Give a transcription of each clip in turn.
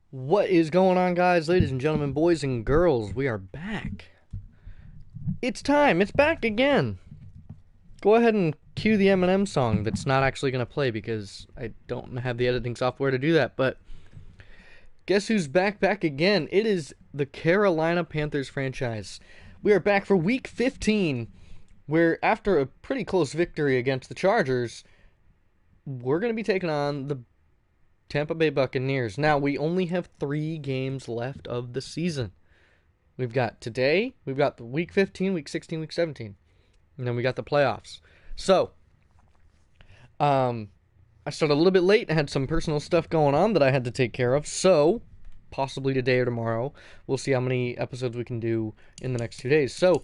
What is going on, guys, ladies and gentlemen, boys and girls? We are back. It's time. It's back again. Go ahead and cue the Eminem song that's not actually going to play because I don't have the editing software to do that. But guess who's back again? It is the Carolina Panthers franchise. We are back for Week 15, where after a pretty close victory against the Chargers, we're going to be taking on the Tampa Bay Buccaneers. Now, we only have 3 games left of the season. We've got today, we've got the Week 15, Week 16, Week 17. And then we got the playoffs. So, I started a little bit late. I had some personal stuff going on that I had to take care of. So, possibly today or tomorrow, we'll see how many episodes we can do in the next 2 days. So,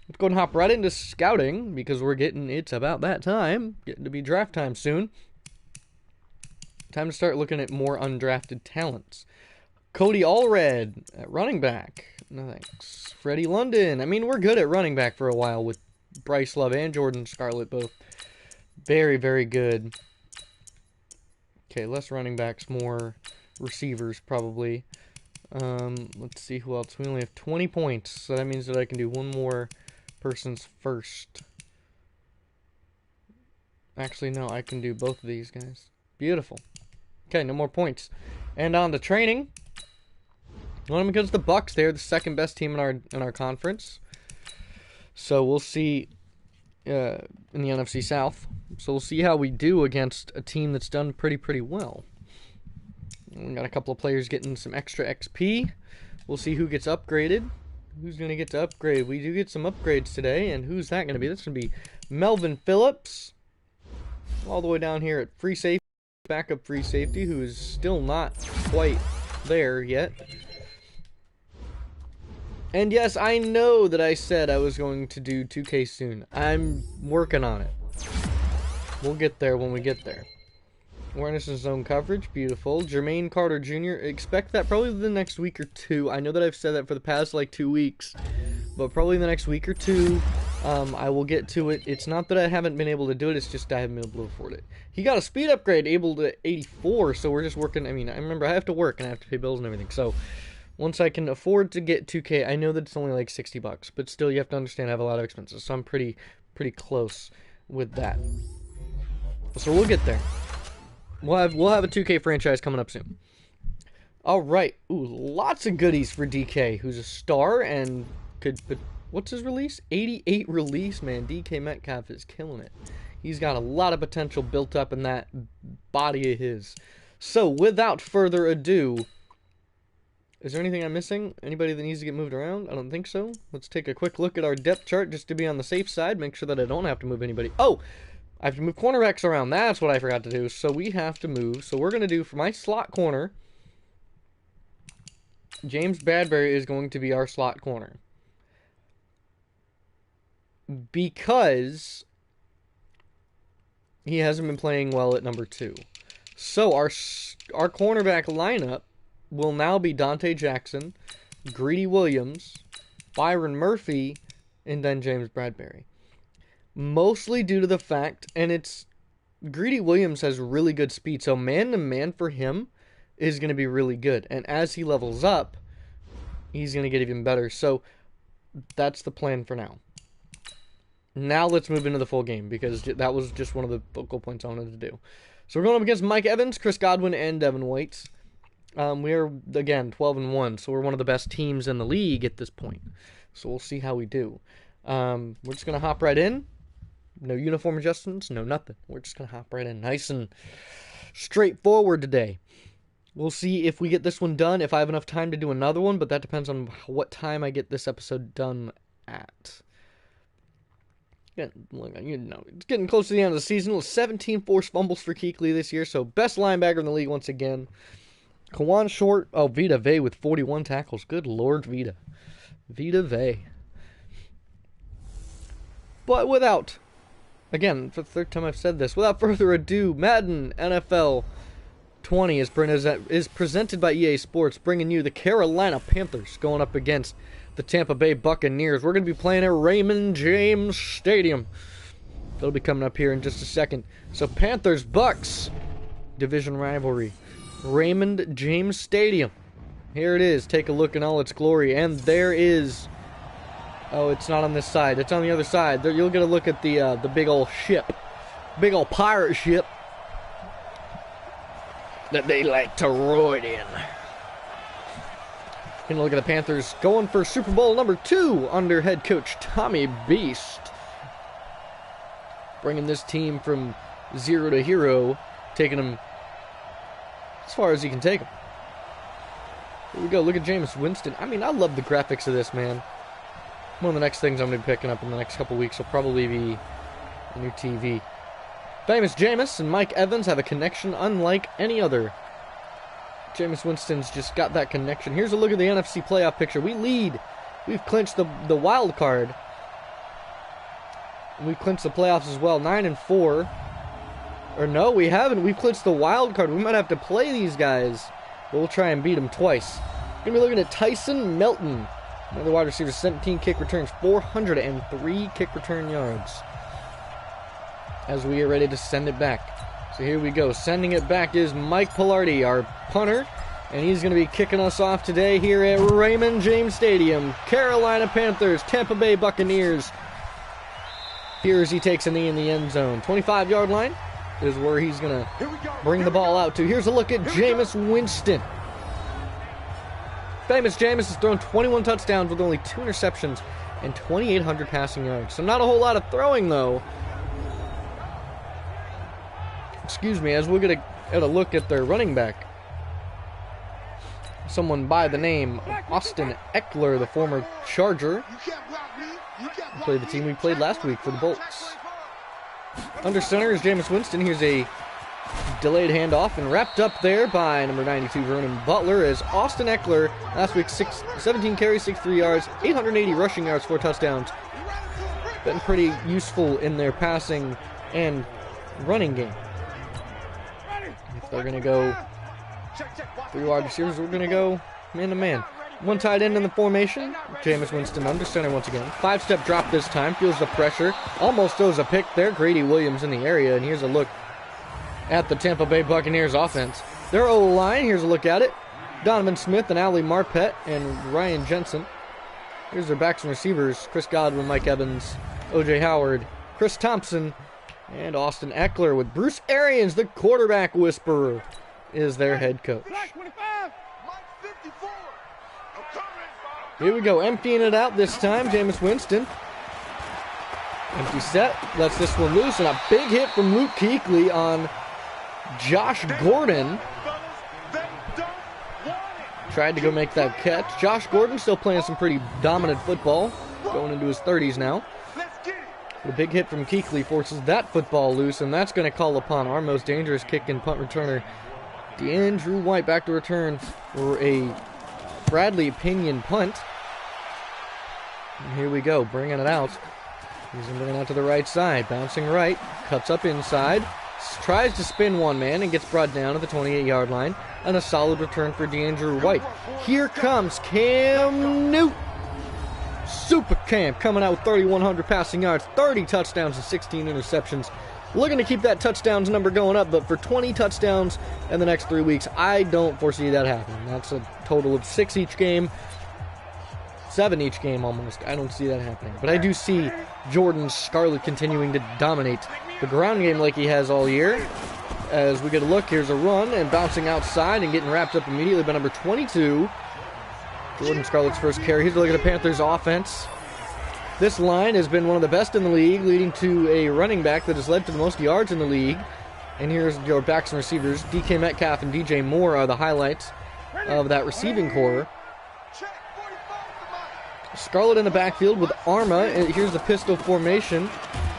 let's go and hop right into scouting because it's about that time. Getting to be draft time soon. Time to start looking at more undrafted talents. Cody Allred at running back. No thanks. Freddie London. I mean, we're good at running back for a while with Bryce Love and Jordan Scarlett both. Very, very good. Okay, less running backs, more receivers probably. Let's see who else. We only have 20 points, so that means that I can do one more person's first. Actually, no, I can do both of these guys. Beautiful. Okay, no more points. And on to training. Well, because the Bucs, they're the second best team in our conference. So we'll see in the NFC South. So we'll see how we do against a team that's done pretty well. We got a couple of players getting some extra XP. We'll see who gets upgraded. Who's going to get to upgrade? We do get some upgrades today, and who's that going to be? That's going to be Melvin Phillips. All the way down here at free safety. Backup free safety, who is still not quite there yet. And yes, I know that I said I was going to do 2K soon. I'm working on it. We'll get there when we get there. Awareness and zone coverage, beautiful. Jermaine Carter Jr., expect that probably the next week or two. I know that I've said that for the past like 2 weeks, but probably the next week or two, I will get to it. It's not that I haven't been able to do it, it's just I haven't been able to afford it. He got a speed upgrade, able to 84, so we're just working. I mean, I remember I have to work and I have to pay bills and everything, so once I can afford to get 2K, I know that it's only like $60, but still you have to understand I have a lot of expenses, so I'm pretty close with that. So we'll get there. We'll have a 2K franchise coming up soon. All right. Ooh, lots of goodies for DK, who's a star and could. What's his release? 88 release, man. DK Metcalf is killing it. He's got a lot of potential built up in that body of his. So, without further ado, is there anything I'm missing? Anybody that needs to get moved around? I don't think so. Let's take a quick look at our depth chart just to be on the safe side. Make sure that I don't have to move anybody. Oh! I have to move cornerbacks around. That's what I forgot to do. So we have to move. So we're going to do, for my slot corner, James Bradbury is going to be our slot corner. Because he hasn't been playing well at number 2. So our cornerback lineup will now be Dante Jackson, Greedy Williams, Byron Murphy, and then James Bradbury. Mostly due to the fact, and it's Greedy Williams has really good speed, so man-to-man for him is going to be really good. And as he levels up, he's going to get even better. So that's the plan for now. Now let's move into the full game, because that was just one of the focal points I wanted to do. So we're going up against Mike Evans, Chris Godwin, and Devin White. We are, again, 12-1, so we're one of the best teams in the league at this point. So we'll see how we do. We're just going to hop right in. No uniform adjustments, no nothing. We're just going to hop right in. Nice and straightforward today. We'll see if we get this one done, if I have enough time to do another one, but that depends on what time I get this episode done at. You know, it's getting close to the end of the season. 17 forced fumbles for Kuechly this year, so best linebacker in the league once again. Kawan Short, Vita Vea with 41 tackles. Good Lord, Vita. Vita Vea. But again, for the third time I've said this, without further ado, Madden NFL 20 is presented by EA Sports, bringing you the Carolina Panthers going up against the Tampa Bay Buccaneers. We're going to be playing at Raymond James Stadium. They'll be coming up here in just a second. So Panthers, Bucs, division rivalry. Raymond James Stadium. Here it is. Take a look in all its glory. And there is... Oh, it's not on this side. It's on the other side. There, you'll get a look at the big old ship. Big old pirate ship that they like to ride in. Gonna look at the Panthers going for Super Bowl number 2 under head coach Tommy Beast. Bringing this team from 0 to hero, taking them as far as he can take them. Here we go. Look at Jameis Winston. I mean, I love the graphics of this, man. One of the next things I'm going to be picking up in the next couple weeks will probably be a new TV. Famous Jameis and Mike Evans have a connection unlike any other. Jameis Winston's just got that connection. Here's a look at the NFC playoff picture. We lead. We've clinched the wild card. And we've clinched the playoffs as well. 9-4. Or no, we haven't. We've clinched the wild card. We might have to play these guys. But we'll try and beat them twice. We're going to be looking at Tyson Melton. One of the wide receivers, 17 kick returns, 403 kick return yards. As we are ready to send it back. So here we go. Sending it back is Mike Pilardi, our punter. And he's going to be kicking us off today here at Raymond James Stadium. Carolina Panthers, Tampa Bay Buccaneers. Here as he takes a knee in the end zone. 25-yard line is where he's going to bring the ball out to. Here's a look at Jameis Winston. Famous Jameis has thrown 21 touchdowns with only 2 interceptions and 2,800 passing yards. So not a whole lot of throwing, though. Excuse me, as we'll get a look at their running back. Someone by the name of Austin Eckler, the former Charger. Played the team we played last week for the Bucs. Under center is Jameis Winston. Here's a delayed handoff and wrapped up there by number 92 Vernon Butler as Austin Eckler. Last week 17 carries, 63 yards, 880 rushing yards, 4 touchdowns. Been pretty useful in their passing and running game. If they're going to go 3 wide receivers, we're going to go man-to-man. 1 tight end in the formation. Jameis Winston under center once again. 5-step drop this time. Feels the pressure. Almost throws a pick there. Grady Williams in the area. And here's a look at the Tampa Bay Buccaneers offense. Their O-line. Here's a look at it. Donovan Smith and Ali Marpet and Ryan Jensen. Here's their backs and receivers. Chris Godwin, Mike Evans, O.J. Howard, Chris Thompson, and Austin Eckler with Bruce Arians, the quarterback whisperer, is their head coach. Here we go, emptying it out this time. Jameis Winston. Empty set, lets this one loose, and a big hit from Luke Kuechly on Josh Gordon. Tried to go make that catch. Josh Gordon still playing some pretty dominant football, going into his 30s now. The big hit from Kuechly forces that football loose, and that's going to call upon our most dangerous kick and punt returner, DeAndrew White, back to return for a Bradley Pinion punt. And here we go, bringing it out. He's going to bring it out to the right side, bouncing right, cuts up inside, tries to spin one man and gets brought down at the 28-yard line, and a solid return for DeAndrew White. Here comes Cam Newton. Super Cam coming out with 3,100 passing yards, 30 touchdowns and 16 interceptions. Looking to keep that touchdowns number going up, but for 20 touchdowns in the next 3 weeks, I don't foresee that happening. That's a total of 6 each game, 7 each game almost. I don't see that happening. But I do see Jordan Scarlett continuing to dominate the ground game like he has all year. As we get a look, here's a run and bouncing outside and getting wrapped up immediately by number 22. Jordan Scarlett's first carry. Here's a look at the Panthers offense. This line has been one of the best in the league, leading to a running back that has led to the most yards in the league. And here's your backs and receivers. DK Metcalf and DJ Moore are the highlights of that receiving core. Scarlett in the backfield with Arma. Here's the pistol formation.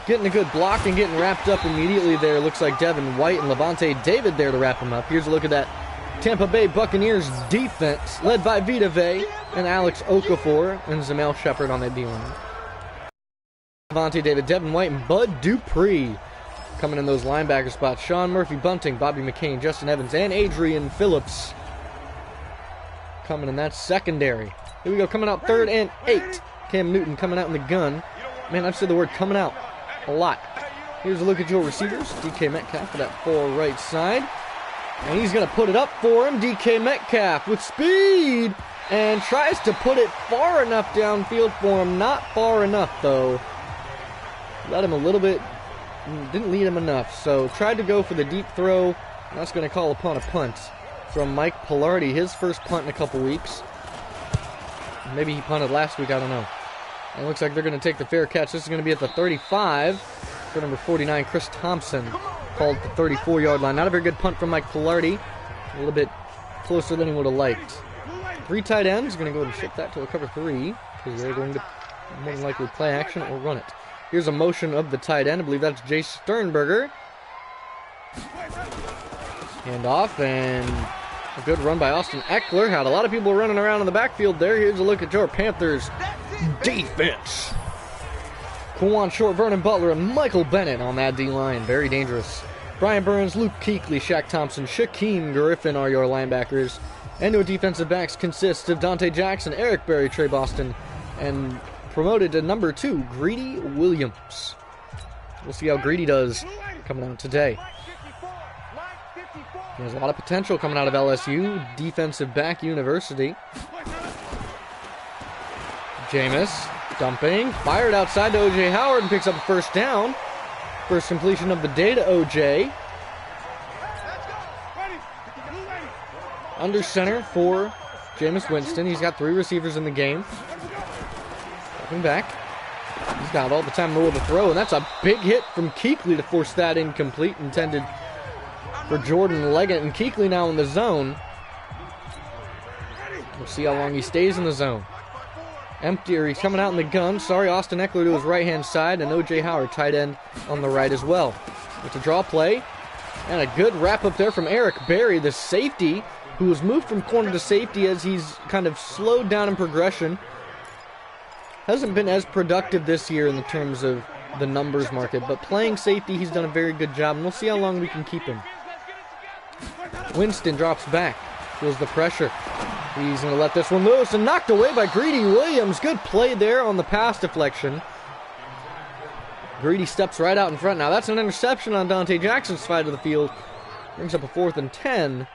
Getting a good block and getting wrapped up immediately there. Looks like Devin White and Levante David there to wrap him up. Here's a look at that Tampa Bay Buccaneers defense, led by Vita Vea and Alex Okafor and Zamel Shepard on that D-line. Levante David, Devin White, and Bud Dupree coming in those linebacker spots. Sean Murphy Bunting, Bobby McCain, Justin Evans, and Adrian Phillips coming in that secondary. Here we go, coming out 3rd and 8. Cam Newton coming out in the gun. Man, I've said the word coming out a lot. Here's a look at your receivers. DK Metcalf for that far right side. And he's going to put it up for him. DK Metcalf with speed. And tries to put it far enough downfield for him. Not far enough, though. Let him a little bit. Didn't lead him enough. So tried to go for the deep throw. That's going to call upon a punt from Mike Pilardi. His first punt in a couple weeks. Maybe he punted last week. I don't know. And it looks like they're going to take the fair catch. This is going to be at the 35 for number 49, Chris Thompson. Called the 34-yard line. Not a very good punt from Mike Pilardi. A little bit closer than he would have liked. 3 tight ends. Going to go and shift that to a cover 3 because they're going to more than likely play action or run it. Here's a motion of the tight end. I believe that's Jay Sternberger. Hand off, and a good run by Austin Eckler. Had a lot of people running around in the backfield there. Here's a look at your Panthers defense. Kwan Short, Vernon Butler, and Michael Bennett on that D-line. Very dangerous. Brian Burns, Luke Kuechly, Shaq Thompson, Shaquem Griffin are your linebackers. And your defensive backs consist of Dante Jackson, Eric Berry, Trey Boston, and promoted to number 2, Greedy Williams. We'll see how Greedy does coming out today. There's a lot of potential coming out of LSU. Defensive back university. Jameis dumping. Fired outside to O.J. Howard and picks up a first down. First completion of the day to O.J. Under center for Jameis Winston. He's got 3 receivers in the game. Stepping back. He's got all the time in the world to throw, and that's a big hit from Kuechly to force that incomplete. Intended for Jordan Leggett, and Kuechly now in the zone. We'll see how long he stays in the zone. Empty, he's coming out in the gun. Sorry, Austin Eckler to his right-hand side, and O.J. Howard, tight end, on the right as well. It's a draw play, and a good wrap-up there from Eric Berry, the safety, who was moved from corner to safety as he's kind of slowed down in progression. Hasn't been as productive this year in the terms of the numbers market, but playing safety, he's done a very good job, and we'll see how long we can keep him. Winston drops back, feels the pressure. He's going to let this one loose and knocked away by Greedy Williams. Good play there on the pass deflection. Greedy steps right out in front. Now that's an interception on Dante Jackson's side of the field. Brings up a 4th and 10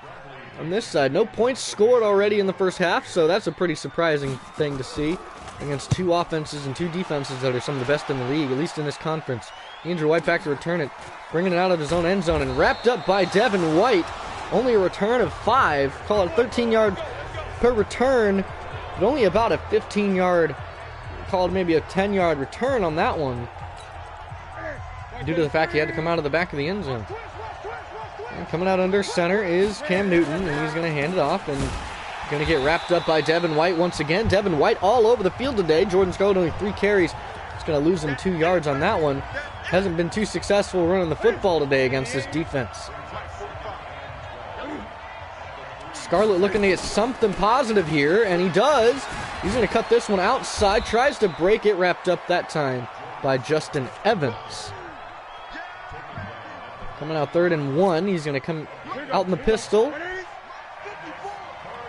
on this side. No points scored already in the first half, so that's a pretty surprising thing to see against 2 offenses and 2 defenses that are some of the best in the league, at least in this conference. Andrew White back to return it, bringing it out of his own end zone and wrapped up by Devin White. Only a return of 5. Call it 13 yards per return, but only about a 15-yard, called maybe a 10-yard return on that one, due to the fact he had to come out of the back of the end zone. And coming out under center is Cam Newton, and he's going to hand it off and going to get wrapped up by Devin White once again. Devin White all over the field today. Jordan Scarlett only 3 carries. He's going to lose him 2 yards on that one. Hasn't been too successful running the football today against this defense. Scarlett looking to get something positive here, and he does. He's going to cut this one outside, tries to break it, wrapped up that time by Justin Evans. Coming out 3rd and 1, he's going to come out in the pistol.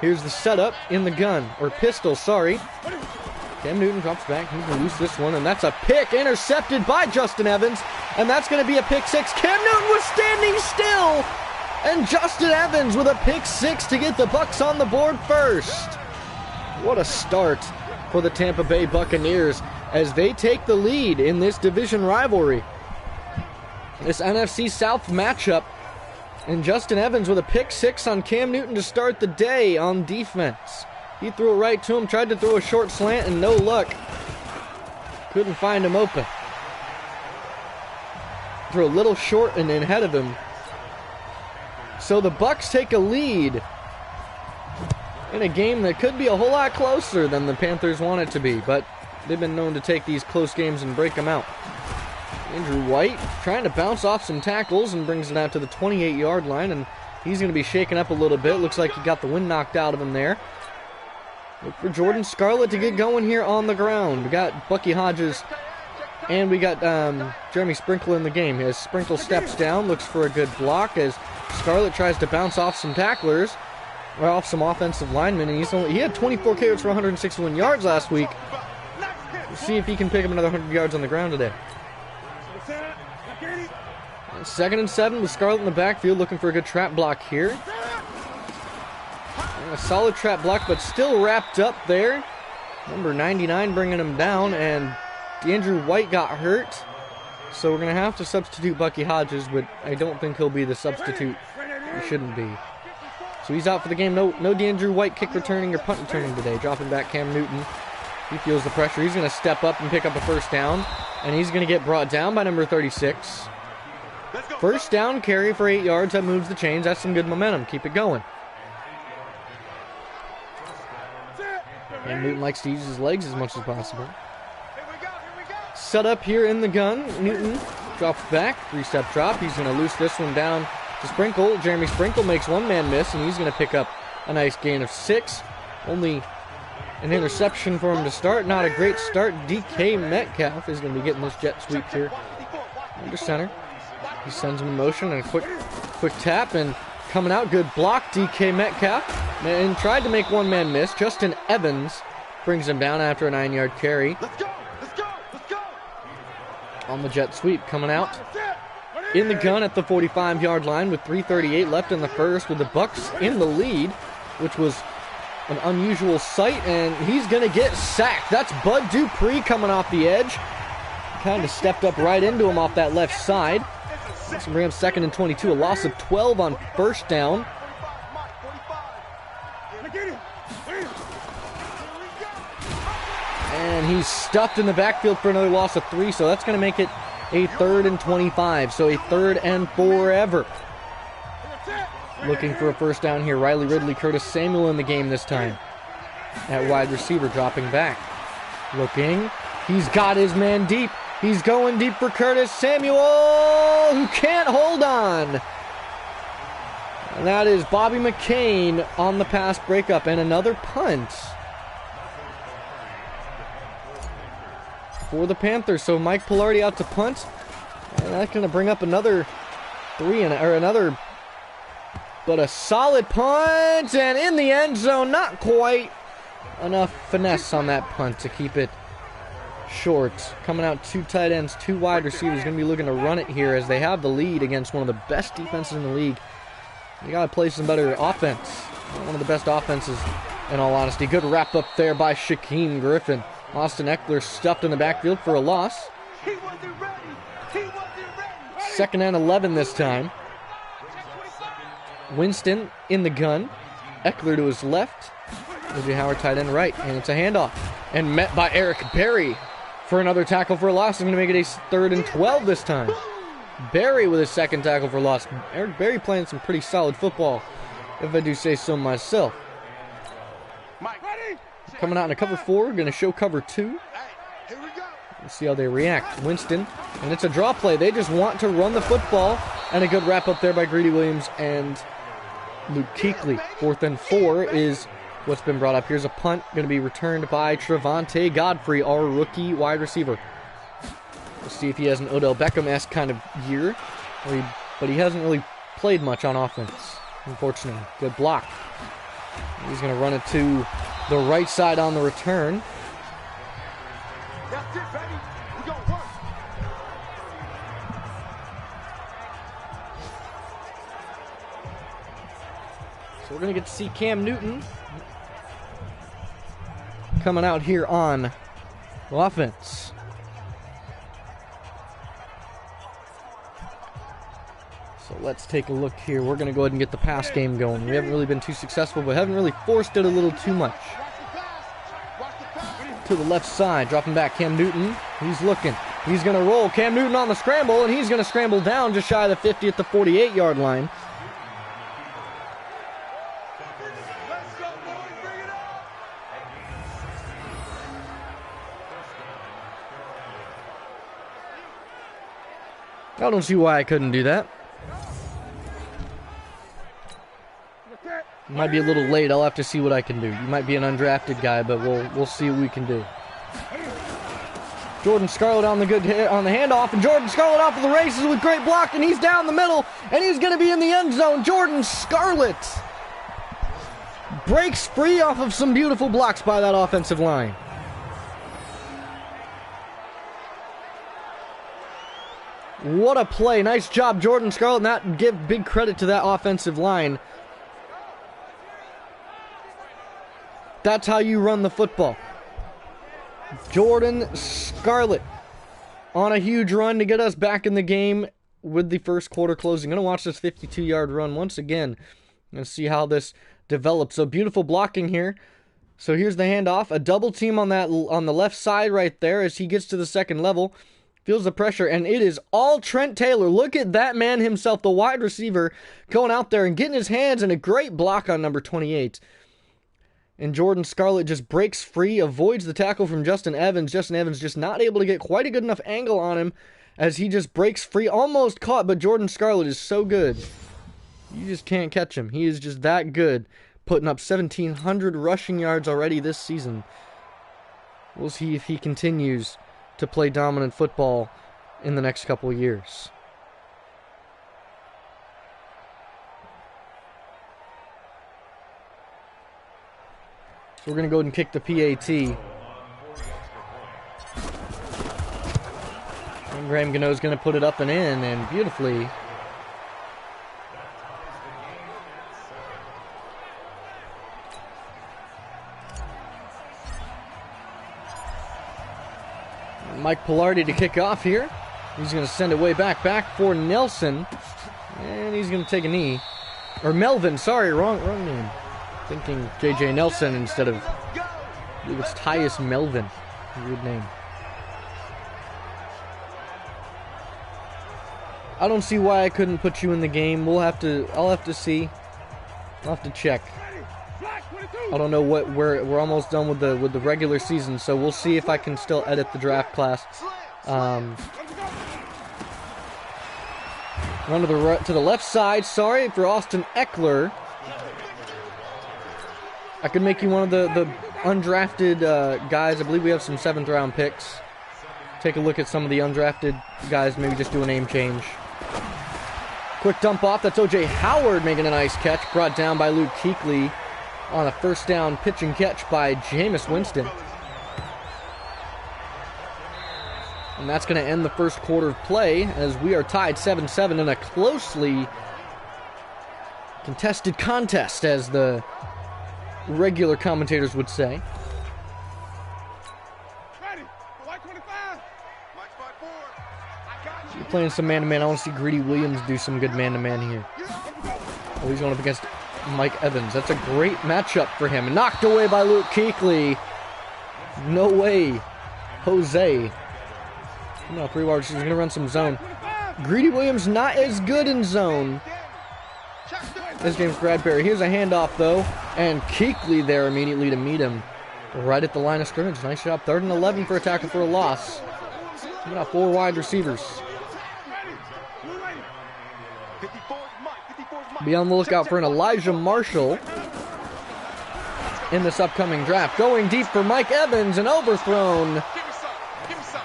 Here's the setup in the gun, or pistol, sorry. Cam Newton drops back, he's going to lose this one, and that's a pick, intercepted by Justin Evans, and that's going to be a pick 6. Cam Newton was standing still! And Justin Evans with a pick 6 to get the Bucs on the board first. What a start for the Tampa Bay Buccaneers as they take the lead in this division rivalry. This NFC South matchup. And Justin Evans with a pick 6 on Cam Newton to start the day on defense. He threw it right to him, tried to throw a short slant, and no luck. Couldn't find him open. Threw a little short and then ahead of him. So the Bucs take a lead in a game that could be a whole lot closer than the Panthers want it to be, but they've been known to take these close games and break them out. Andrew White trying to bounce off some tackles and brings it out to the 28-yard line, and he's going to be shaken up a little bit. Looks like he got the wind knocked out of him there. Look for Jordan Scarlett to get going here on the ground. We got Bucky Hodges and we got Jeremy Sprinkle in the game. As Sprinkle steps down, looks for a good block as Scarlett tries to bounce off some tacklers, or off some offensive linemen, and he had 24 carries for 161 yards last week. We'll see if he can pick up another 100 yards on the ground today. 2nd and 7 with Scarlett in the backfield, looking for a good trap block here. And a solid trap block, but still wrapped up there. Number 99 bringing him down, and Andrew White got hurt. So we're going to have to substitute Bucky Hodges, but I don't think he'll be the substitute. He shouldn't be. So he's out for the game. No DeAndrew White kick returning or punt returning today. Dropping back Cam Newton. He feels the pressure. He's going to step up and pick up a first down. And he's going to get brought down by number 36. First down carry for 8 yards. That moves the chains. That's some good momentum. Keep it going. And Newton likes to use his legs as much as possible. Set up here in the gun. Newton drops back. 3-step drop. He's going to loose this one down to Sprinkle. Jeremy Sprinkle makes one man miss, and he's going to pick up a nice gain of 6. Only an interception for him to start. Not a great start. DK Metcalf is going to be getting this jet sweep here under center. He sends him in motion and a quick tap, and coming out, good block. DK Metcalf and tried to make one man miss. Justin Evans brings him down after a 9-yard carry. Let's go. On the jet sweep, coming out in the gun at the 45-yard line with 3:38 left in the first, with the Bucs in the lead, which was an unusual sight, and he's going to get sacked. That's Bud Dupree coming off the edge. Kind of stepped up right into him off that left side. That's going to bring him 2nd and 22, a loss of 12 on first down. And he's stuffed in the backfield for another loss of 3, so that's going to make it a 3rd and 25, so a 3rd and forever. Looking for a first down here. Riley Ridley, Curtis Samuel in the game this time. At wide receiver, dropping back. Looking. He's got his man deep. He's going deep for Curtis Samuel, who can't hold on. And that is Bobby McCain on the pass breakup, and another punt for the Panthers. So Mike Pilardi out to punt, and that's going to bring up another but a solid punt, and in the end zone, not quite enough finesse on that punt to keep it short. Coming out 2 tight ends, 2 wide receivers, going to be looking to run it here as they have the lead against one of the best defenses in the league. You got to play some better offense. One of the best offenses, in all honesty. Good wrap up there by Shaquem Griffin. Austin Eckler stuffed in the backfield for a loss. 2nd and 11 this time. Winston in the gun. Eckler to his left. O.J. Howard tight end right. And it's a handoff. And met by Eric Berry for another tackle for a loss. Is going to make it a 3rd and 12 this time. Berry with his 2nd tackle for loss. Eric Berry playing some pretty solid football, if I do say so myself. Coming out in a cover 4. Going to show cover 2. Let's see how they react. Winston. And it's a draw play. They just want to run the football. And a good wrap up there by Greedy Williams and Luke Kuechly. 4th and 4 is what's been brought up. Here's a punt going to be returned by Trevante Godfrey, our rookie wide receiver. We'll see if he has an Odell Beckham-esque kind of year. But he hasn't really played much on offense, unfortunately. Good block. He's going to run it to the right side on the return. That's it, baby. We got work. So we're going to get to see Cam Newton coming out here on offense. So let's take a look here. We're going to go ahead and get the pass game going. We haven't really been too successful, but haven't really forced it a little too much. To the left side, dropping back Cam Newton. He's looking. He's going to roll. Cam Newton on the scramble, and he's going to scramble down just shy of the 50 at the 48-yard line. I don't see why I couldn't do that. Might be a little late. I'll have to see what I can do. You might be an undrafted guy, but we'll see what we can do. Jordan Scarlett on the handoff, and Jordan Scarlett off of the races with great block, and he's down the middle, and he's going to be in the end zone. Jordan Scarlett breaks free off of some beautiful blocks by that offensive line. What a play. Nice job, Jordan Scarlett. And that give big credit to that offensive line. That's how you run the football. Jordan Scarlett on a huge run to get us back in the game with the first quarter closing. Going to watch this 52-yard run once again and see how this develops. So beautiful blocking here. So here's the handoff. A double team on the left side right there as he gets to the second level. Feels the pressure, and it is all Trent Taylor. Look at that man himself, the wide receiver, going out there and getting his hands in a great block on number 28. And Jordan Scarlett just breaks free, avoids the tackle from Justin Evans. Justin Evans just not able to get quite a good enough angle on him as he just breaks free, almost caught, but Jordan Scarlett is so good. You just can't catch him. He is just that good, putting up 1,700 rushing yards already this season. We'll see if he continues to play dominant football in the next couple of years. So we're going to go ahead and kick the PAT. And Graham Gano is going to put it up and in, and beautifully. Mike Pilardi to kick off here. He's going to send it way back for Nelson. And he's going to take a knee. Or Melvin, sorry, wrong name. Thinking J.J. Nelson instead of, I believe it's Tyus Melvin. Weird name. I don't see why I couldn't put you in the game. I'll have to see. I'll have to check. I don't know we're almost done with the regular season, so we'll see if I can still edit the draft class. Run to the left side. Sorry for Austin Eckler. I could make you one of the undrafted guys. I believe we have some 7th round picks. Take a look at some of the undrafted guys. Maybe just do a name change. Quick dump off. That's O.J. Howard making a nice catch. Brought down by Luke Kuechly on a first down pitch and catch by Jameis Winston. And that's going to end the first quarter of play as we are tied 7-7 in a closely contested contest, as the regular commentators would say. So you're playing some man-to-man. I want to see Greedy Williams do some good man-to-man here. Oh, he's going up against Mike Evans. That's a great matchup for him. Knocked away by Luke Kuechly. No way. Jose. No, 3 wide receivers. He's going to run some zone. Greedy Williams not as good in zone as James Bradbury. Here's a handoff, though. And Kuechly there immediately to meet him right at the line of scrimmage. Nice job. 3rd and 11 for a tackle for a loss. We got 4 wide receivers. Be on the lookout for an Elijah Marshall in this upcoming draft. Going deep for Mike Evans and overthrown.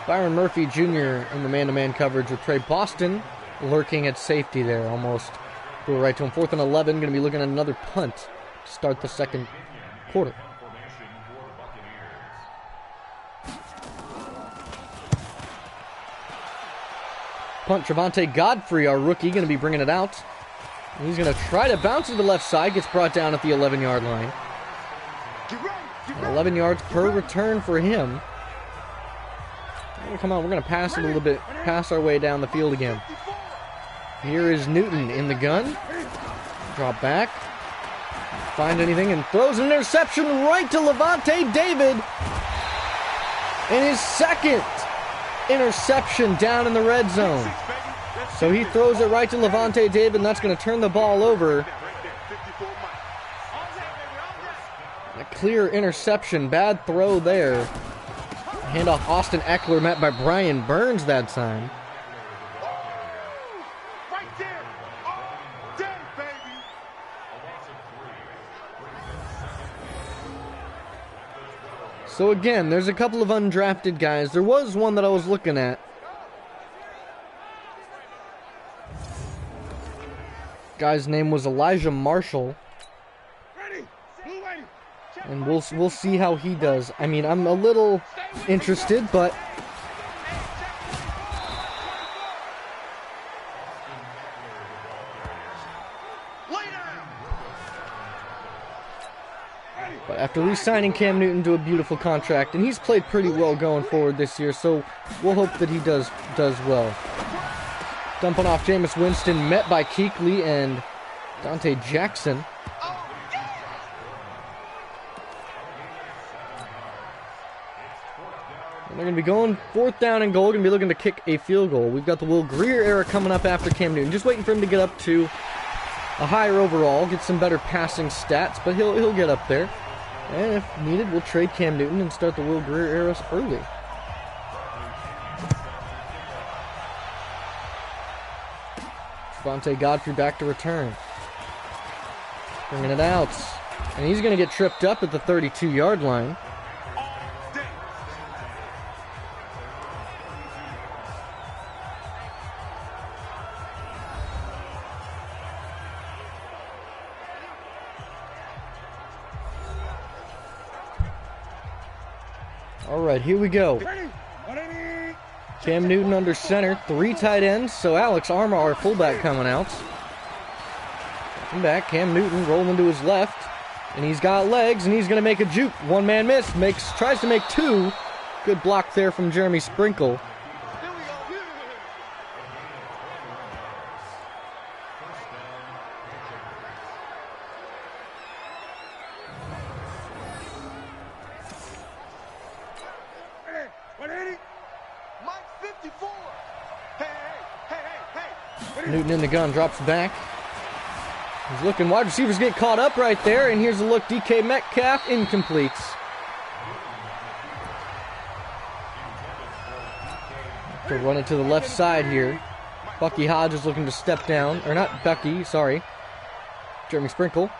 Byron Murphy Jr. in the man-to-man coverage with Trey Boston lurking at safety there. Almost go right to him. 4th and 11. Going to be looking at another punt to start the second quarter. Punt. Trevonte Godfrey, our rookie, going to be bringing it out. He's going to try to bounce to the left side. Gets brought down at the 11-yard line. 11 yards per return for him. Come on, we're going to pass a little bit, pass our way down the field again. Here is Newton in the gun. Drop back. Find anything and throws an interception right to Levante David. And his second interception down in the red zone. So he throws it right to Levante David, and that's going to turn the ball over. A clear interception, bad throw there. Handoff Austin Eckler met by Brian Burns that time. So again, there's a couple of undrafted guys. There was one that I was looking at. Guy's name was Elijah Marshall. And we'll see how he does. I mean, I'm a little interested, but But after re-signing Cam Newton to a beautiful contract, and he's played pretty well going forward this year, so we'll hope that he does well. Dumping off Jameis Winston, met by Kuechly and Dante Jackson. And they're going to be going 4th down and goal, going to be looking to kick a field goal. We've got the Will Grier era coming up after Cam Newton, just waiting for him to get up to a higher overall, get some better passing stats, but he'll get up there. And if needed, we'll trade Cam Newton and start the Will Grier era early. Javonte Godfrey back to return. Bringing it out. And he's going to get tripped up at the 32-yard line. Alright, here we go. Cam Newton under center, 3 tight ends, so Alex Arma, our fullback, coming out. Come back, Cam Newton rolling to his left, and he's got legs, and he's going to make a juke. One-man miss, tries to make 2. Good block there from Jeremy Sprinkle. Newton in the gun, drops back. He's looking, wide receivers get caught up right there, and here's a look, DK Metcalf, incomplete. To run it to the left side here. Bucky Hodge is looking to step down, or not Bucky, sorry. Jeremy Sprinkle.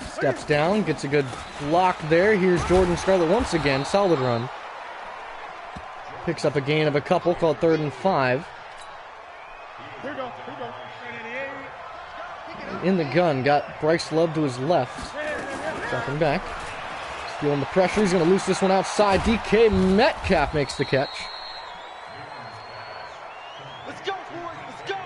Steps down, gets a good block there. Here's Jordan Scarlett once again, solid run. Picks up a gain of a couple, called 3rd and 5. In the gun, got Bryce Love to his left. Dropping back. Feeling the pressure. He's going to loose this one outside. DK Metcalf makes the catch. Let's go, boys. Let's go.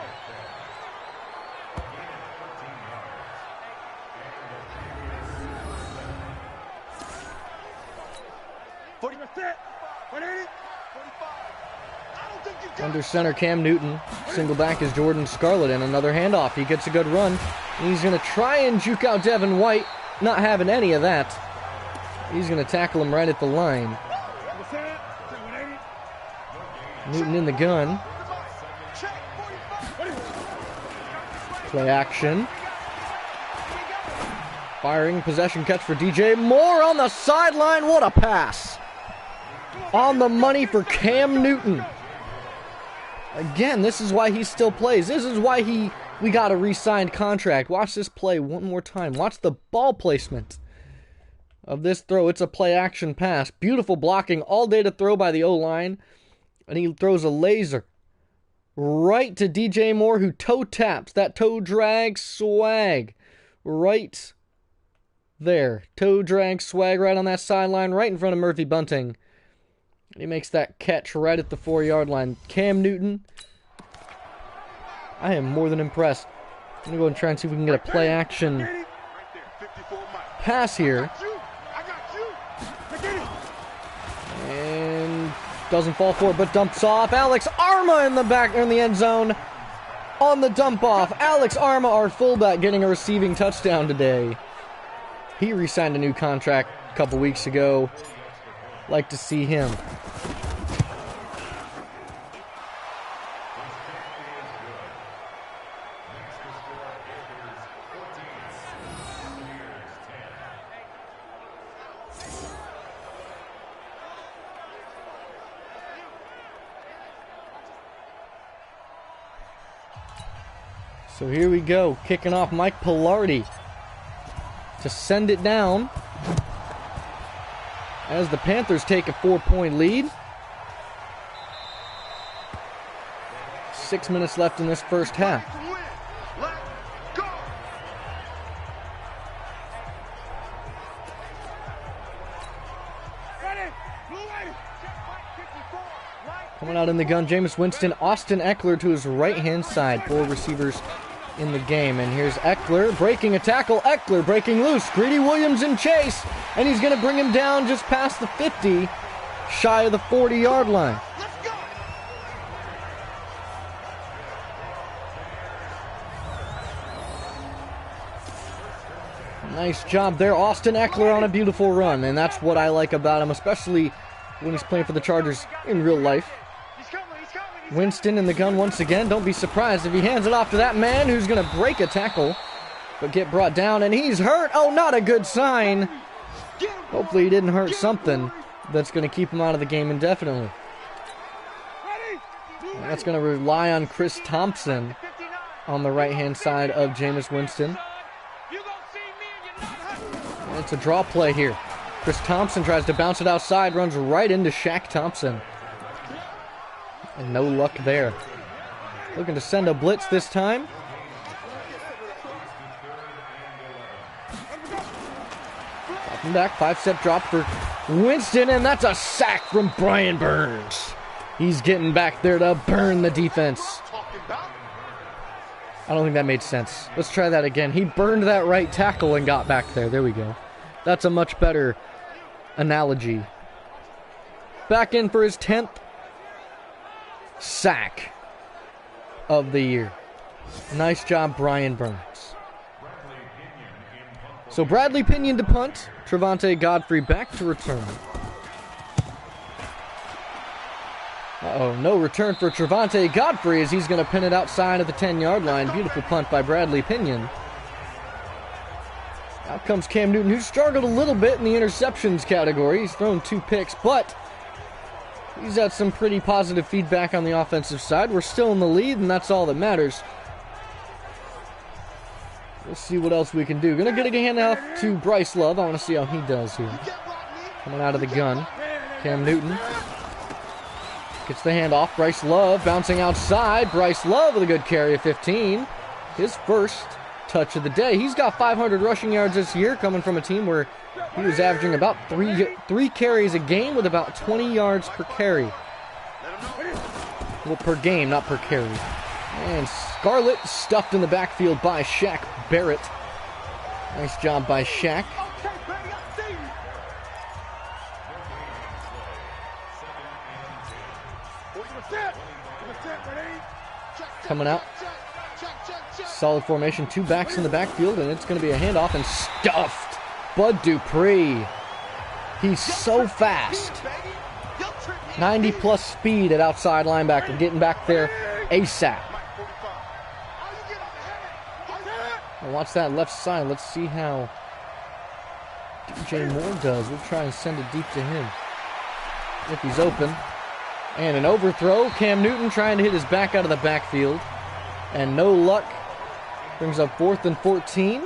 Under center, Cam Newton. Single back is Jordan Scarlett, and another handoff. He gets a good run. And he's going to try and juke out Devin White. Not having any of that. He's going to tackle him right at the line. Newton in the gun. Play action. Firing possession catch for DJ Moore on the sideline. What a pass. On the money for Cam Newton. Again, this is why he still plays. This is why we got a re-signed contract. Watch this play one more time. Watch the ball placement of this throw. It's a play action pass. Beautiful blocking all day to throw by the O-line. And he throws a laser right to DJ Moore, who toe taps. That toe drag swag right there. Toe drag swag right on that sideline, right in front of Murphy Bunting. He makes that catch right at the 4-yard line. Cam Newton, I am more than impressed. I'm going to go and try and see if we can get a play action pass here. And doesn't fall for it, but dumps off. Alex Arma in the back, in the end zone on the dump off. Alex Arma, our fullback, getting a receiving touchdown today. He re-signed a new contract a couple weeks ago. Like to see him. So here we go, kicking off Mike Pilardi to send it down as the Panthers take a 4-point lead. 6 minutes left in this first half. Coming out in the gun, Jameis Winston, Austin Eckler to his right-hand side. 4 receivers in the game. And here's Eckler breaking a tackle. Eckler breaking loose. Greedy Williams in chase. And he's going to bring him down just past the 50, shy of the 40-yard line. Nice job there. Austin Eckler on a beautiful run. And that's what I like about him, especially when he's playing for the Chargers in real life. Winston in the gun once again. Don't be surprised if he hands it off to that man who's going to break a tackle, but get brought down, and he's hurt. Oh, not a good sign. Hopefully he didn't hurt something that's going to keep him out of the game indefinitely. And that's going to rely on Chris Thompson on the right-hand side of Jameis Winston. And it's a draw play here. Chris Thompson tries to bounce it outside, runs right into Shaq Thompson. And no luck there. Looking to send a blitz this time. Dropping back, 5-step drop for Winston, and that's a sack from Brian Burns. He's getting back there to burn the defense. I don't think that made sense. Let's try that again. He burned that right tackle and got back there. There we go. That's a much better analogy. Back in for his 10th sack of the year. Nice job, Brian Burns. So Bradley Pinion to punt. Trevante Godfrey back to return. No return for Trevante Godfrey as he's going to pin it outside of the 10-yard line. Beautiful punt by Bradley Pinion. Out comes Cam Newton, who struggled a little bit in the interceptions category. He's thrown 2 picks, but he's had some pretty positive feedback on the offensive side. We're still in the lead, and that's all that matters. Let's see what else we can do. Gonna get a handoff to Bryce Love. I want to see how he does here. Coming out of the gun. Cam Newton gets the handoff. Bryce Love bouncing outside. Bryce Love with a good carry of 15. His first touch of the day. He's got 500 rushing yards this year, coming from a team where he was averaging about three carries a game with about 20 yards per carry. Well, per game, not per carry. And Scarlett stuffed in the backfield by Shaq Barrett. Nice job by Shaq. Coming out. Solid formation, 2 backs in the backfield, and it's going to be a handoff and stuffed. Bud Dupree. He's so fast. 90-plus speed at outside linebacker, getting back there ASAP. Now watch that left side. Let's see how DJ Moore does. We'll try and send it deep to him if he's open. And an overthrow. Cam Newton trying to hit his back out of the backfield. And no luck. Brings up 4th and 14.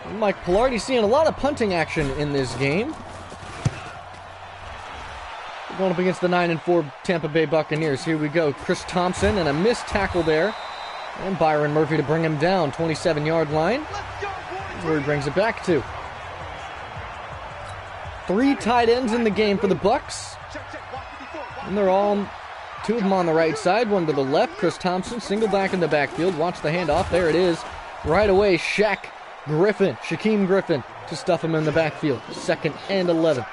And Mike Pilardi seeing a lot of punting action in this game. We're going up against the 9-4 Tampa Bay Buccaneers. Here we go. Chris Thompson and a missed tackle there. And Byron Murphy to bring him down. 27-yard line. That's where he brings it back to. 3 tight ends in the game for the Bucs. And they're all, 2 of them on the right side, 1 to the left. Chris Thompson, single back in the backfield. Watch the handoff. There it is. Right away, Shaquem Griffin to stuff him in the backfield. 2nd and 11.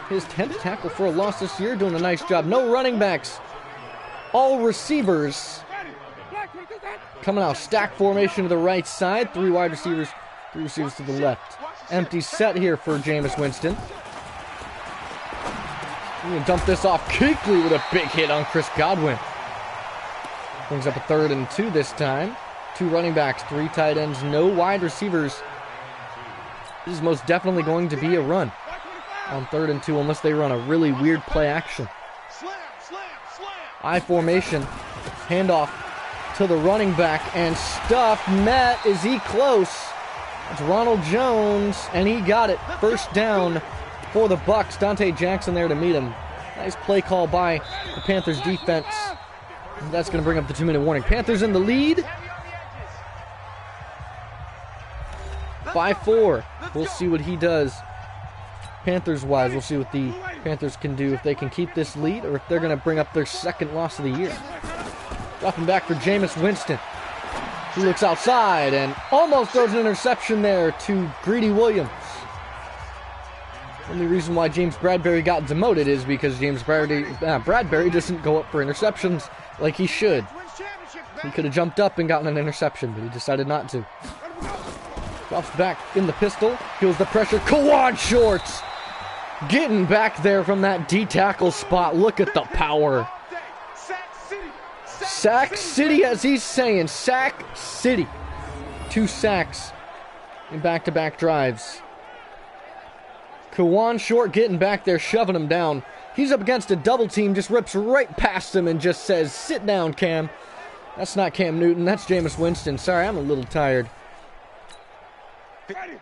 His 10th tackle for a loss this year, doing a nice job. No running backs. All receivers. Coming out, stack formation to the right side. 3 wide receivers, 3 receivers to the left. Empty set here for Jameis Winston. We're going to dump this off. Kuechly with a big hit on Chris Godwin. Brings up a 3rd and 2 this time. 2 running backs, 3 tight ends, no wide receivers. This is most definitely going to be a run on 3rd and 2 unless they run a really weird play action. I formation. Handoff to the running back and stuff. Met. Is he close? It's Ronald Jones, and he got it. 1st down for the Bucs. Dante Jackson there to meet him. Nice play call by the Panthers defense. That's going to bring up the 2-minute warning. Panthers in the lead. 5-4. We'll see what he does. Panthers-wise, we'll see what the Panthers can do, if they can keep this lead or if they're going to bring up their 2nd loss of the year. Dropping back for Jameis Winston. He looks outside and almost throws an interception there to Greedy Williams. Only reason why James Bradbury got demoted is because Bradbury doesn't go up for interceptions like he should. He could have jumped up and gotten an interception, but he decided not to. Drops back in the pistol, feels the pressure. Kawan Shorts getting back there from that D-tackle spot. Look at the power. Sack City, as he's saying. Sack City. 2 sacks in back-to-back drives. Kawan Short getting back there, shoving him down. He's up against a double team, just rips right past him and just says, sit down, Cam. That's not Cam Newton, that's Jameis Winston. Sorry, I'm a little tired.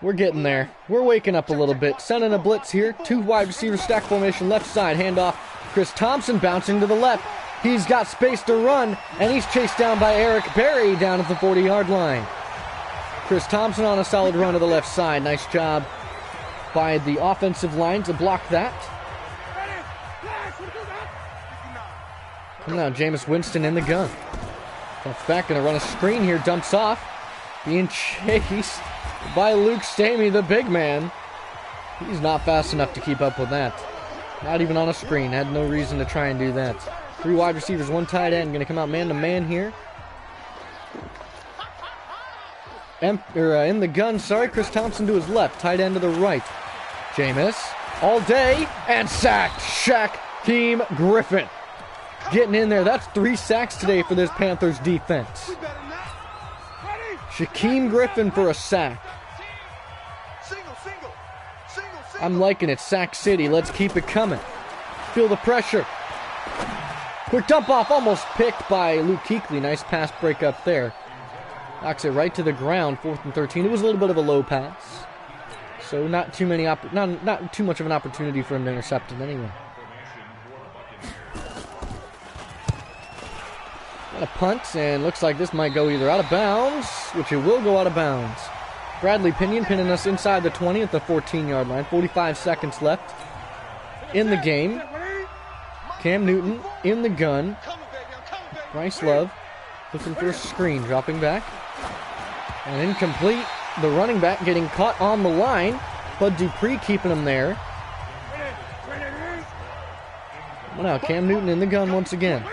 We're getting there. We're waking up a little bit. Sending a blitz here. 2 wide receiver stack formation, left side, handoff. Chris Thompson bouncing to the left. He's got space to run, and he's chased down by Eric Berry down at the 40-yard line. Chris Thompson on a solid run to the left side. Nice job by the offensive line to block that. Now Jameis Winston in the gun. Drops back, gonna run a screen here, dumps off. Being chased by Luke Stamey, the big man. He's not fast enough to keep up with that. Not even on a screen, had no reason to try and do that. 3 wide receivers, 1 tight end, gonna come out man-to-man here. In the gun, Chris Thompson to his left, tight end to the right. Jameis, all day, and sacked. Shaquem Griffin getting in there. That's 3 sacks today for this Panthers defense. Shaquem Griffin for a sack. I'm liking it. Sack City. Let's keep it coming. Feel the pressure. Quick dump off, almost picked by Luke Kuechly. Nice pass break up there. Knocks it right to the ground. 4th and 13. It was a little bit of a low pass, so not too much of an opportunity for him to intercept it anyway. Got a punt, and looks like this might go either out of bounds, which it will go out of bounds. Bradley Pinion pinning us inside the 20 at the 14-yard line. 45 seconds left in the game. Cam Newton in the gun. Bryce Love looking for a screen, dropping back. And incomplete. The running back getting caught on the line. Bud Dupree keeping him there. Well, now Cam Newton in the gun once again.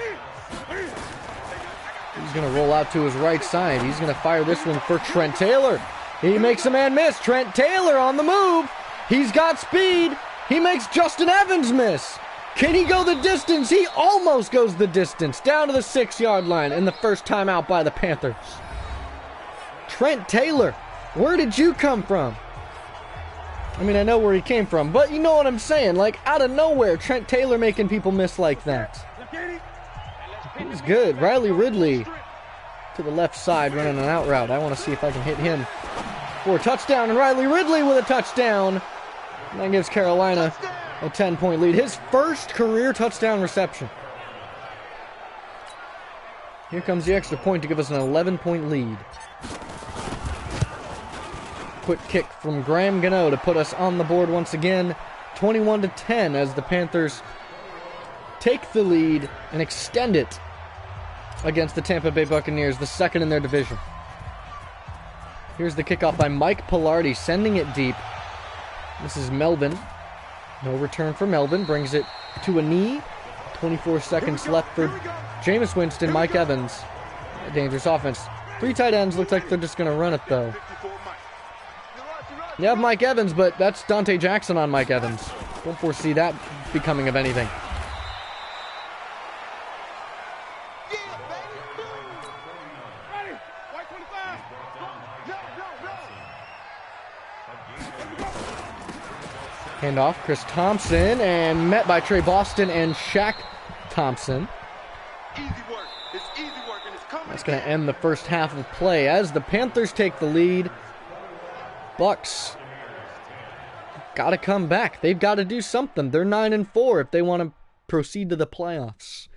He's going to roll out to his right side. He's going to fire this one for Trent Taylor. He makes a man miss. Trent Taylor on the move. He's got speed. He makes Justin Evans miss. Can he go the distance? He almost goes the distance. Down to the 6-yard line in the first time out by the Panthers. Trent Taylor, where did you come from? I mean, I know where he came from, but you know what I'm saying. Like, out of nowhere, Trent Taylor making people miss like that. He's good. Riley Ridley to the left side running an out route. I want to see if I can hit him for a touchdown. And Riley Ridley with a touchdown. And that gives Carolina a 10-point lead. His first career touchdown reception. Here comes the extra point to give us an 11-point lead. Quick kick from Graham Gano to put us on the board once again. 21-10 as the Panthers take the lead and extend it against the Tampa Bay Buccaneers, the second in their division. Here's the kickoff by Mike Pilardi, sending it deep. This is Melvin. No return for Melvin. Brings it to a knee. 24 seconds left for Jameis Winston, Mike Evans. A dangerous offense. 3 tight ends. Looks like they're just going to run it, though. You have Mike Evans, but that's Dante Jackson on Mike Evans. Don't foresee that becoming of anything. Handoff, Chris Thompson, and met by Trey Boston and Shaq Thompson. That's going to end the first half of play as the Panthers take the lead. Bucs got to come back. They've got to do something. They're 9-4 if they want to proceed to the playoffs.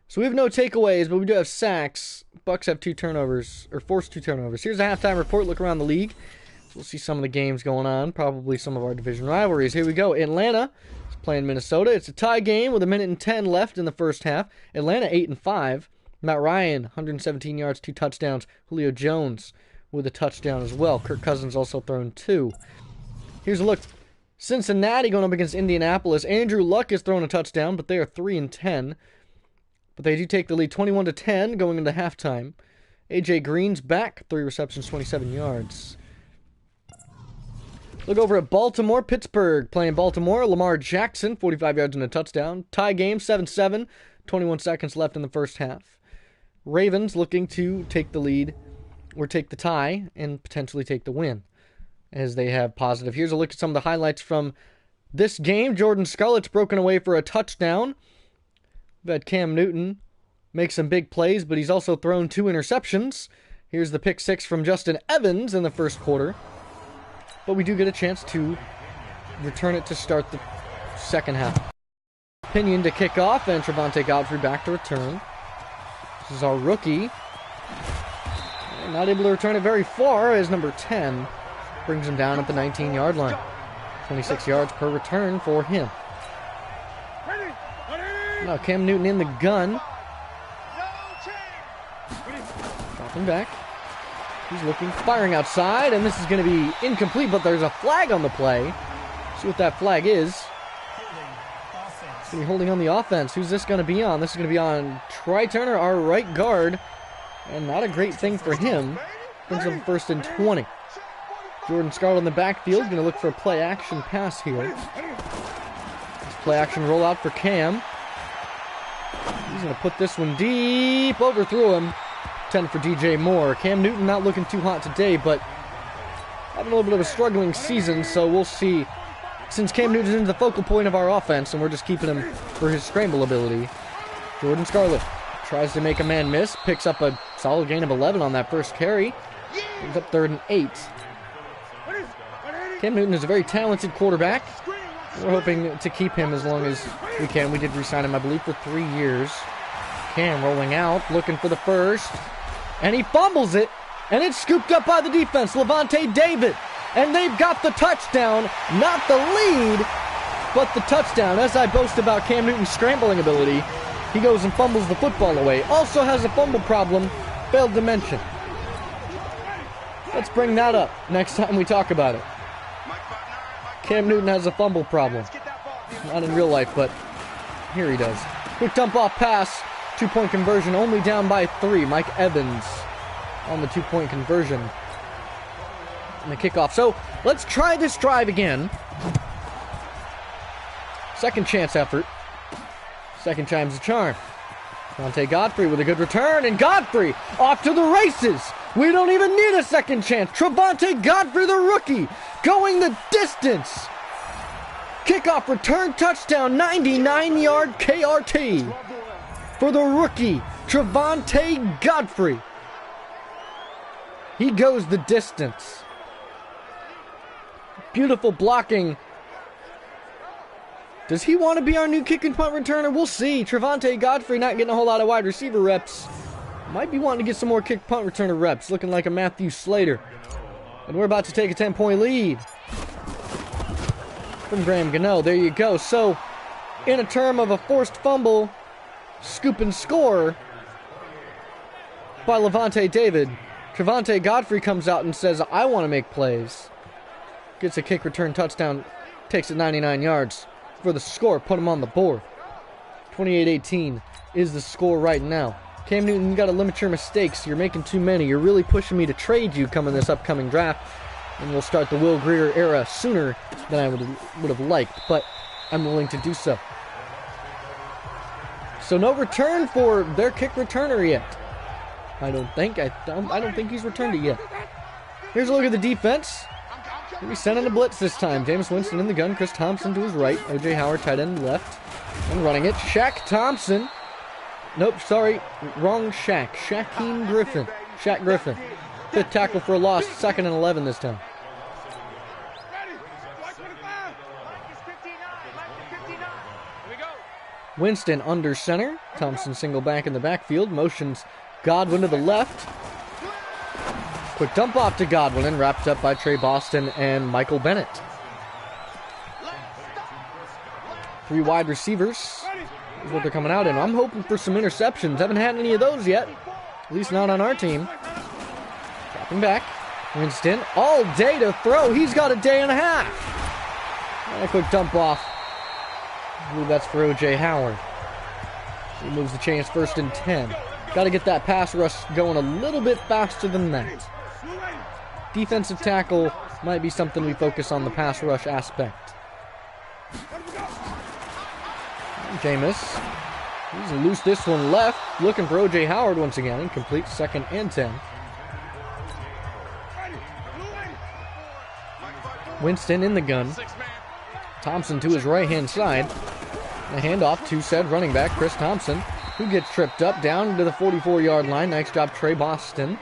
So we have no takeaways, but we do have sacks. Bucs have 2 turnovers, or forced 2 turnovers. Here's a halftime report. Look around the league. We'll see some of the games going on, probably some of our division rivalries. Here we go. Atlanta is playing Minnesota. It's a tie game with 1:10 left in the first half. Atlanta 8-5. Matt Ryan, 117 yards, 2 touchdowns. Julio Jones with a touchdown as well. Kirk Cousins also thrown 2. Here's a look. Cincinnati going up against Indianapolis. Andrew Luck has thrown a touchdown, but they are 3-10. But they do take the lead 21-10 going into halftime. A.J. Green's back, 3 receptions, 27 yards. Look over at Baltimore. Pittsburgh playing Baltimore. Lamar Jackson, 45 yards and a touchdown. Tie game, 7-7. 21 seconds left in the first half. Ravens looking to take the lead, or take the tie, and potentially take the win, as they have positive. Here's a look at some of the highlights from this game. Jordan Scarlett's broken away for a touchdown. We've had Cam Newton make some big plays, but he's also thrown 2 interceptions. Here's the pick 6 from Justin Evans in the first quarter. But we do get a chance to return it to start the second half. Pinion to kick off, and Trevante Godfrey back to return. This is our rookie. Not able to return it very far, as number 10 brings him down at the 19-yard line. 26 yards per return for him. Now Cam Newton in the gun. Dropping back. He's looking, firing outside, and this is going to be incomplete, but there's a flag on the play. See what that flag is. It's going to be holding on the offense. Who's this going to be on? This is going to be on Try Turner, our right guard. And not a great thing for him. Brings up first and 20. Jordan Scarlett in the backfield. Going to look for a play-action pass here. Play-action rollout for Cam. He's going to put this one deep. Overthrew him. 10 for DJ Moore. Cam Newton not looking too hot today, but having a little bit of a struggling season, so we'll see. Since Cam Newton is the focal point of our offense, and we're just keeping him for his scramble ability. Jordan Scarlett tries to make a man miss, picks up a solid gain of 11 on that first carry. He's up 3rd and 8. Cam Newton is a very talented quarterback. We're hoping to keep him as long as we can. We did re-sign him, I believe, for 3 years. Cam rolling out, looking for the first. And he fumbles it. And it's scooped up by the defense, Levante David. And they've got the touchdown, not the lead, but the touchdown. As I boast about Cam Newton's scrambling ability, he goes and fumbles the football away. Also has a fumble problem, failed to mention. Let's bring that up next time we talk about it. Cam Newton has a fumble problem. Not in real life, but here he does. Quick dump off pass, 2-point conversion, only down by 3. Mike Evans on the 2-point conversion. And the kickoff. So let's try this drive again. Second chance effort. Second time's a charm. Trevante Godfrey with a good return, and Godfrey off to the races. We don't even need a second chance. Trevante Godfrey, the rookie, going the distance. Kickoff return touchdown, 99-yard KRT for the rookie, Trevante Godfrey. He goes the distance. Beautiful blocking. Does he want to be our new kick and punt returner? We'll see. Trevante Godfrey not getting a whole lot of wide receiver reps. Might be wanting to get some more kick punt returner reps. Looking like a Matthew Slater. And we're about to take a 10-point lead from Graham Gano. There you go. So, in a term of a forced fumble, scoop and score by Levante David, Trevante Godfrey comes out and says, I want to make plays. Gets a kick return touchdown, takes it 99 yards for the score, put him on the board. 28-18 is the score right now. Cam Newton, you got to limit your mistakes. You're making too many. You're really pushing me to trade you coming this upcoming draft, and we'll start the Will Grier era sooner than I would have liked, but I'm willing to do so. So no return for their kick returner yet. I don't think he's returned it yet. Here's a look at the defense. We're sending a blitz this time. Jameis Winston in the gun. Chris Thompson to his right. O.J. Howard, tight end, left. And running it. Shaq Thompson. Nope, sorry. Wrong Shaq. Shaquem Griffin. Shaq Griffin. 5th tackle for a loss. 2nd and 11 this time. Winston under center. Thompson single back in the backfield. Motions Godwin to the left. Quick dump off to Godwin and wrapped up by Trey Boston and Michael Bennett. 3 wide receivers. is what they're coming out in. I'm hoping for some interceptions. Haven't had any of those yet. At least not on our team. Dropping back. Winston, all day to throw. He's got a day and a half. And a quick dump off. I believe that's for O.J. Howard. He moves the chains 1st and 10. Got to get that pass rush going a little bit faster than that. Defensive tackle might be something we focus on the pass rush aspect. Jameis. He's loose this one left. Looking for O.J. Howard once again. Incomplete. 2nd and 10. Winston in the gun. Thompson to his right-hand side. A handoff to said running back, Chris Thompson, who gets tripped up down to the 44-yard line. Nice job, Trey Boston.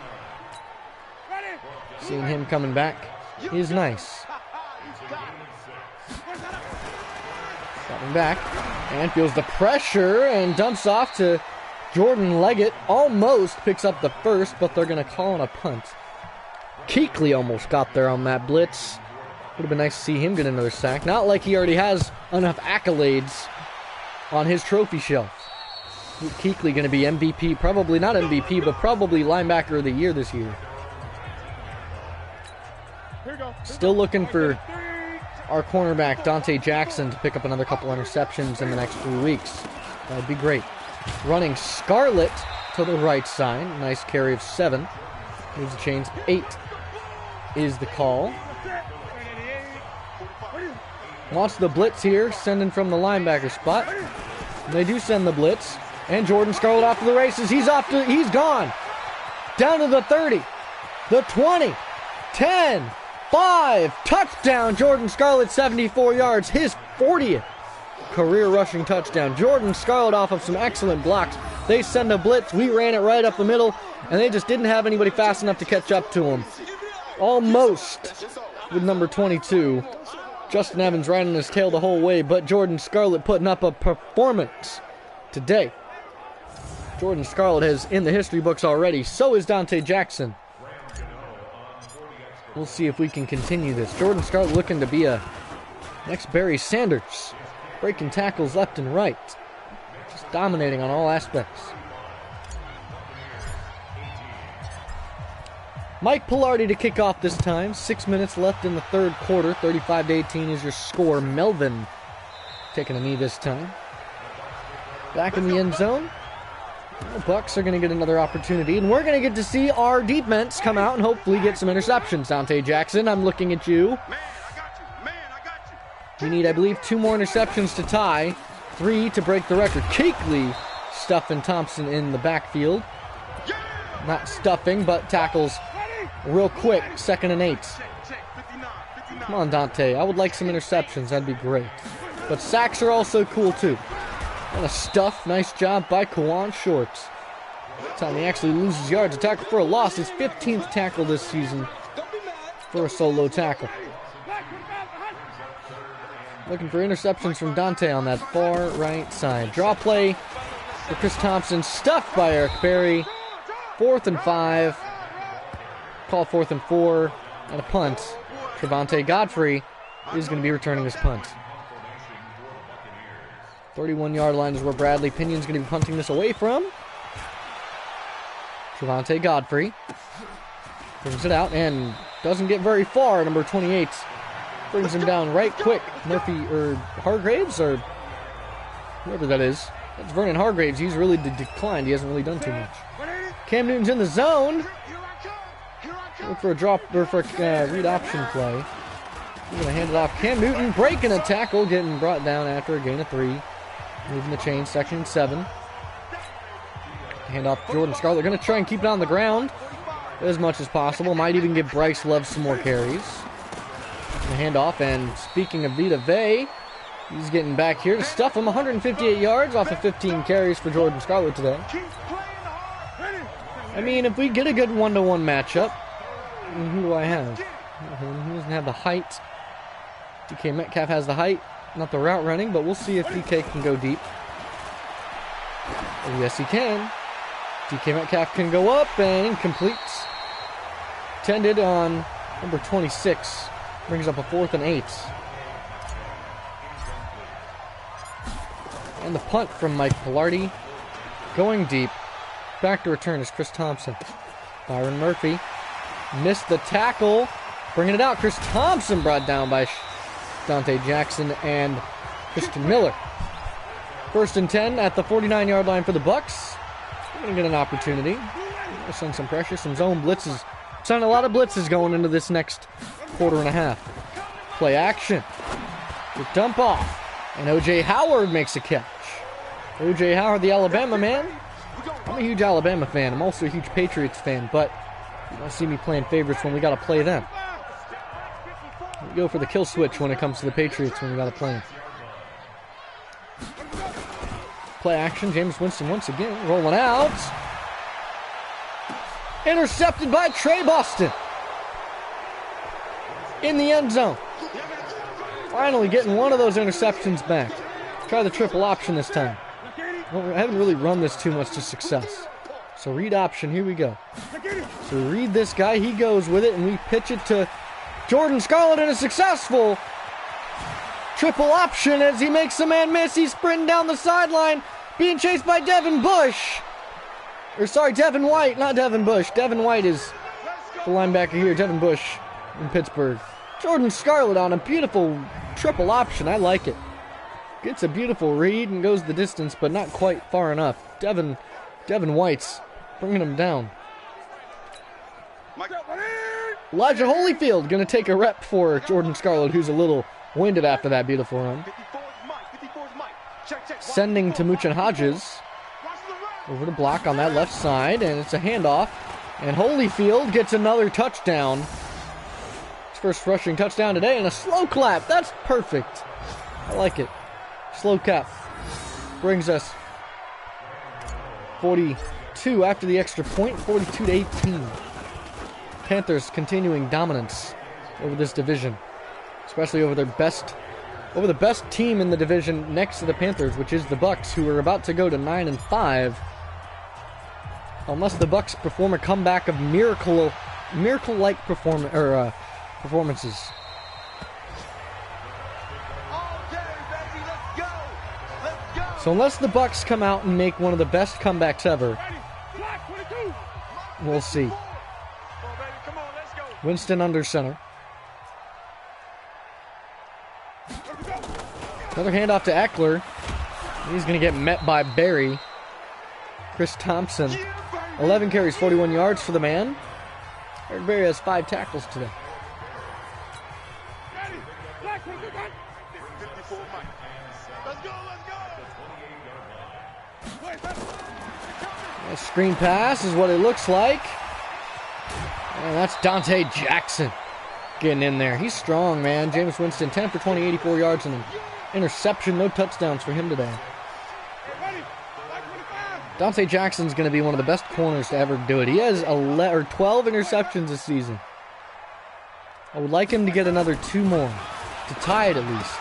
Seeing him coming back is nice. Dropping back and feels the pressure and dumps off to Jordan Leggett. Almost picks up the first, but they're going to call on a punt. Kuechly almost got there on that blitz. Would have been nice to see him get another sack. Not like he already has enough accolades on his trophy shelf. Kuechly going to be MVP, probably not MVP, but probably linebacker of the year this year. Still looking for our cornerback, Dante Jackson, to pick up another couple interceptions in the next 3 weeks. That'd be great. Running Scarlett to the right side. Nice carry of 7. Moves the chains. 8 is the call. Wants the blitz here, sending from the linebacker spot. They do send the blitz. And Jordan Scarlett off to the races. He's gone. Down to the 30. The 20. 10. 5. Touchdown. Jordan Scarlett, 74 yards. His 40th career rushing touchdown. Jordan Scarlett off of some excellent blocks. They send a blitz. We ran it right up the middle. And they just didn't have anybody fast enough to catch up to him. Almost with number 22. Justin Evans riding his tail the whole way, but Jordan Scarlett putting up a performance today. Jordan Scarlett is in the history books already. So is Dante Jackson. We'll see if we can continue this. Jordan Scarlett looking to be a next Barry Sanders. Breaking tackles left and right. Just dominating on all aspects. Mike Pilardi to kick off this time. 6 minutes left in the 3rd quarter. 35-18 is your score. Melvin taking a knee this time. Back in the end zone. The Bucs are going to get another opportunity, and we're going to get to see our defense come out and hopefully get some interceptions. Dante Jackson, I'm looking at you. We need, I believe, 2 more interceptions to tie. 3 to break the record. Kuechly stuffing Thompson in the backfield. Not stuffing, but tackles real quick. 2nd and 8. Come on, Dante. I would like some interceptions. That'd be great. But sacks are also cool, too. And a stuff. Nice job by Kawan Shorts. Time he actually loses yards. A tackle for a loss. His 15th tackle this season for a solo tackle. Looking for interceptions from Dante on that far right side. Draw play for Chris Thompson. Stuffed by Eric Berry. 4th and 5. Call 4th and 4. And a punt. Trevante Godfrey is going to be returning this punt. 31-yard line is where Bradley Pinion's going to be punting this away from. Trevante Godfrey brings it out and doesn't get very far. Number 28 brings him down right quick. Murphy or Hargraves or whoever that is. That's Vernon Hargraves. He's really declined. He hasn't really done too much. Cam Newton's in the zone. Look for a drop or for a read option play. He's going to hand it off. Cam Newton breaking a tackle, getting brought down after a gain of 3. Moving the chain, 2nd and 7. Hand off to Jordan Scarlett. They're going to try and keep it on the ground as much as possible. Might even give Bryce Love some more carries. Hand off, and speaking of Vita Vea, he's getting back here to stuff him. 158 yards off of 15 carries for Jordan Scarlett today. I mean, if we get a good one-to-one matchup, who do I have? He doesn't have the height. DK Metcalf has the height, not the route running, but we'll see if DK can go deep. Oh, yes, he can. DK Metcalf can go up and incomplete. Tended on number 26. Brings up a 4th and 8. And the punt from Mike Pilardi. Going deep. Back to return is Chris Thompson. Byron Murphy missed the tackle. Bringing it out. Chris Thompson brought down by Dante Jackson and Christian Miller. 1st and 10 at the 49-yard line for the Bucs. We're going to get an opportunity. We'll send some pressure, some zone blitzes. Send a lot of blitzes going into this next quarter and a half. Play action. The dump off. And O.J. Howard makes a catch. O.J. Howard, the Alabama man. I'm a huge Alabama fan. I'm also a huge Patriots fan, but you don't see me playing favorites when we got to play them. We go for the kill switch when it comes to the Patriots when we got to play them. Play action. Jameis Winston once again rolling out. Intercepted by Trey Boston. In the end zone. Finally getting one of those interceptions back. Try the triple option this time. Well, I haven't really run this too much to success. So read option, here we go. So read this guy, he goes with it, and we pitch it to Jordan Scarlett, and a successful triple option as he makes the man miss. He's sprinting down the sideline, being chased by Devin Bush. Devin White, not Devin Bush. Devin White is the linebacker here. Devin Bush in Pittsburgh. Jordan Scarlett on a beautiful triple option. I like it. Gets a beautiful read and goes the distance, but not quite far enough. Devin White's bringing him down. Elijah Holyfield going to take a rep for Jordan Scarlett, who's a little winded after that beautiful run. Sending to Muchin Hodges. Over the block on that left side, and it's a handoff. And Holyfield gets another touchdown. His first rushing touchdown today, and a slow clap. That's perfect. I like it. Slow clap. Brings us 42 after the extra point, 42-18. Panthers continuing dominance over this division, especially over the best team in the division next to the Panthers, which is the Bucs, who are about to go to 9-5. Unless the Bucs perform a comeback of miracle-like performances. So unless the Bucs come out and make one of the best comebacks ever, we'll see. Winston under center. Another handoff to Eckler. He's going to get met by Barry. Chris Thompson. 11 carries, 41 yards for the man. Eric Berry has 5 tackles today. A screen pass is what it looks like. And that's Dante Jackson getting in there. He's strong, man. Jameis Winston, 10 for 20, 84 yards, and an interception. No touchdowns for him today. Dante Jackson's going to be one of the best corners to ever do it. He has 12 interceptions this season. I would like him to get another 2 more, to tie it at least.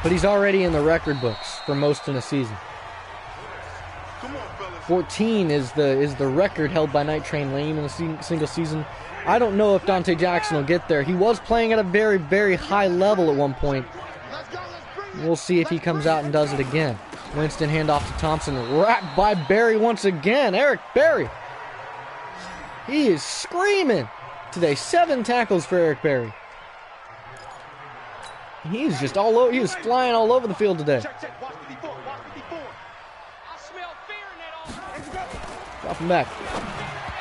But he's already in the record books for most in a season. 14 is the record held by Night Train Lane in a single season. I don't know if Dante Jackson will get there. He was playing at a very, very high level at one point. We'll see if he comes out and does it again. Winston handoff to Thompson, wrapped by Berry once again. Eric Berry. He is screaming today. 7 tackles for Eric Berry. He's just all over. He was flying all over the field today. Drop him back.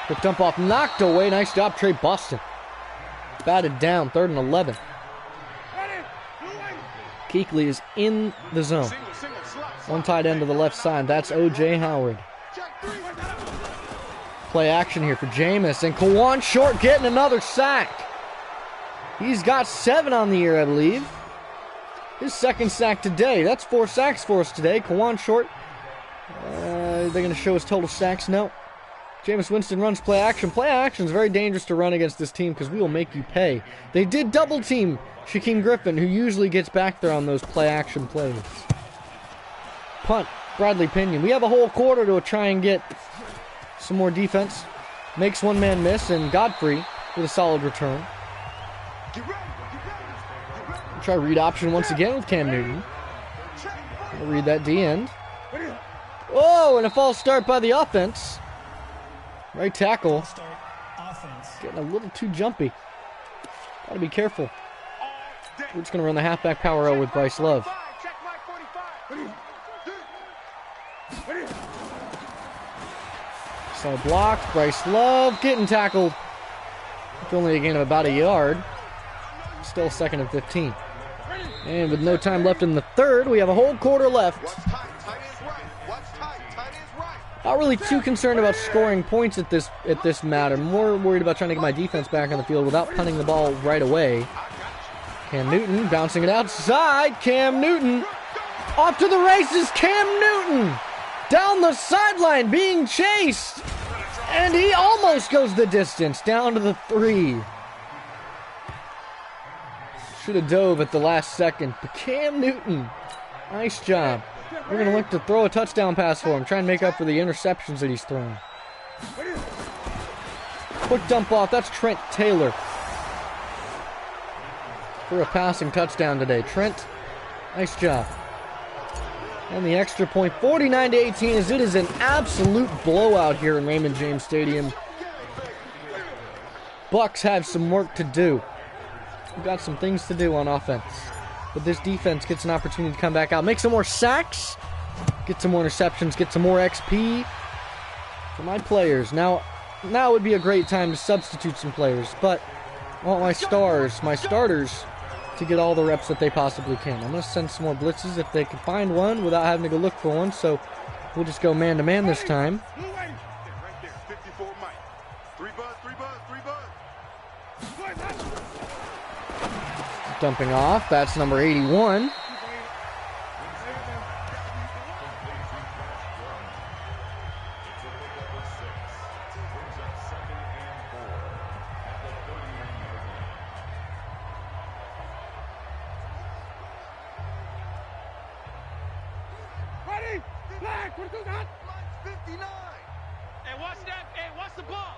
Quick dump off, knocked away. Nice job, Trey Boston. Batted down, 3rd and 11. Kuechly is in the zone. One tight end to the left side. That's O.J. Howard. Play action here for Jameis. And Kawan Short getting another sack. He's got 7 on the year, I believe. His 2nd sack today. That's 4 sacks for us today. Kawan Short. They're going to show his total sacks. No. Jameis Winston runs play action. Play action is very dangerous to run against this team because we will make you pay. They did double team Shaquem Griffin, who usually gets back there on those play action plays. Punt, Bradley Pinion. We have a whole quarter to try and get some more defense. Makes one man miss, and Godfrey with a solid return. Try read option once again with Cam Newton. I'll read that D end. Oh, and a false start by the offense. Right tackle. Getting a little too jumpy. Gotta be careful. We're just gonna run the halfback power out with Bryce Love. So blocked. Bryce Love getting tackled. It's only a gain of about a yard. Still 2nd and 15. And with no time left in the third, we have a whole quarter left. Not really too concerned about scoring points at this matter. More worried about trying to get my defense back on the field without punting the ball right away. Cam Newton bouncing it outside. Cam Newton off to the races. Cam Newton down the sideline being chased. And he almost goes the distance down to the 3. Should have dove at the last second. But Cam Newton, nice job. We're going to look to throw a touchdown pass for him. Try and make up for the interceptions that he's thrown. Quick dump off. That's Trent Taylor. For a passing touchdown today. Trent, nice job. And the extra point, 49-18, as it is an absolute blowout here in Raymond James Stadium. Bucs have some work to do. We've got some things to do on offense. But this defense gets an opportunity to come back out, make some more sacks, get some more interceptions, get some more XP for my players. Now would be a great time to substitute some players, but I want my starters, to get all the reps that they possibly can. I'm going to send some more blitzes if they can find one without having to go look for one, so we'll just go man-to-man this time. Dumping off, that's number 81. Ready? Flag, what goes on? 59. Hey, watch that. Hey, watch the ball.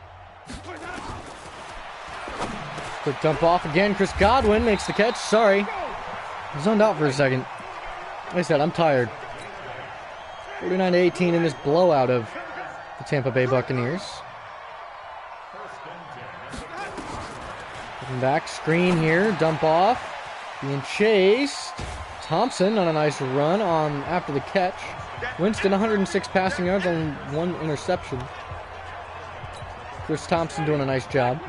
Quick dump off again. Chris Godwin makes the catch. Sorry. Zoned out for a second. Like I said, I'm tired. 49-18 in this blowout of the Tampa Bay Buccaneers. Looking back. Screen here. Dump off. Being chased. Thompson on a nice run on after the catch. Winston 106 passing yards on 1 interception. Chris Thompson doing a nice job.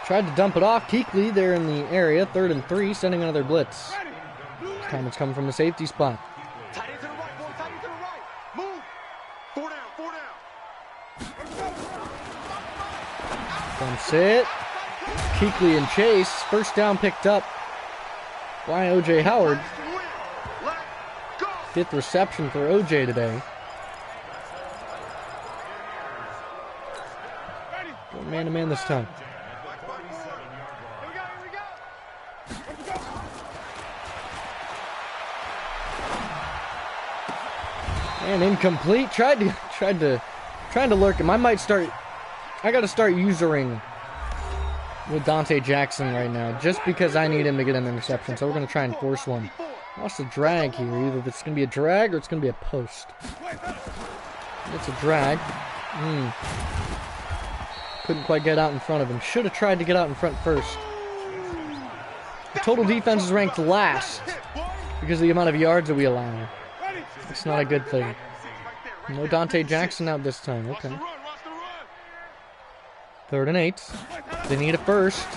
Tried to dump it off. Kuechly there in the area. 3rd and 3, sending another blitz. This time it's coming from the safety spot. Tight end to the right, boy. Tight end to the right. Move. 4 down, 4 down. Dumps it. Kuechly and Chase. First down picked up by O.J. Howard. 5th reception for O.J. today. Going man-to-man this time. And incomplete. Tried to lurk him. I got to start usering with Dante Jackson right now, just because I need him to get an interception. So we're going to try and force one. What's the drag here? Either it's going to be a drag or it's going to be a post. It's a drag. Couldn't quite get out in front of him. Should have tried to get out in front first. The total defense is ranked last because of the amount of yards that we allow. It's not a good thing. No Dante Jackson out this time. Okay. 3rd and 8. They need a first.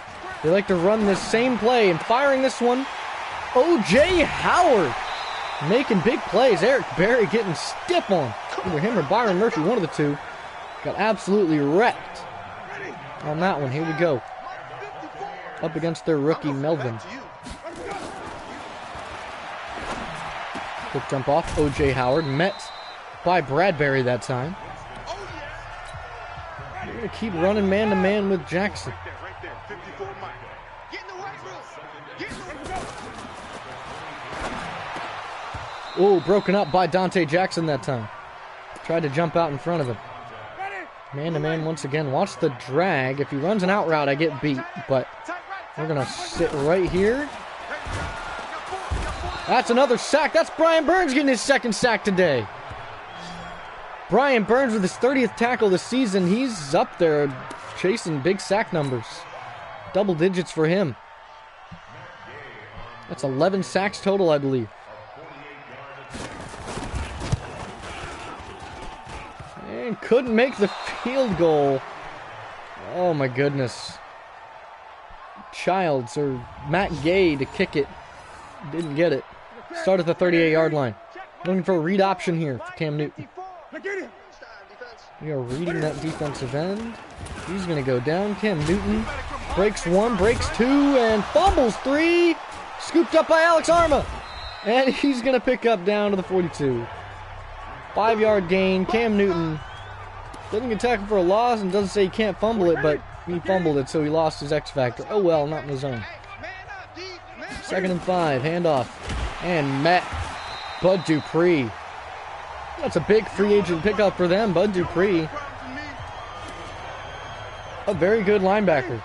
They like to run this same play and firing this one. O.J. Howard making big plays. Eric Berry getting stiff on. Either him or Byron Murphy, one of the two. Got absolutely wrecked on that one. Here we go. Up against their rookie, Melvin. Quick jump off. O.J. Howard met by Bradbury that time. We're going to keep running man-to-man with Jackson. Oh, broken up by Dante Jackson that time. Tried to jump out in front of him. Man-to-man once again. Watch the drag. If he runs an out route, I get beat. But we're going to sit right here. That's another sack. That's Brian Burns getting his second sack today. Brian Burns with his 30th tackle this season. He's up there chasing big sack numbers. Double digits for him. That's 11 sacks total, I believe. And couldn't make the field goal. Oh my goodness. Childs or Matt Gay to kick it. Didn't get it. Start at the 38-yard line. Looking for a read option here for Cam Newton. We are reading that defensive end. He's going to go down. Cam Newton breaks one, breaks two, and fumbles three. Scooped up by Alex Arma. And he's going to pick up down to the 42. 5-yard gain. Cam Newton doesn't get tackled for a loss and doesn't say he can't fumble it, but he fumbled it, so he lost his X factor. Oh well, not in the zone. 2nd and 5, handoff. And met Bud Dupree. That's a big free agent pickup for them, Bud Dupree. A very good linebacker.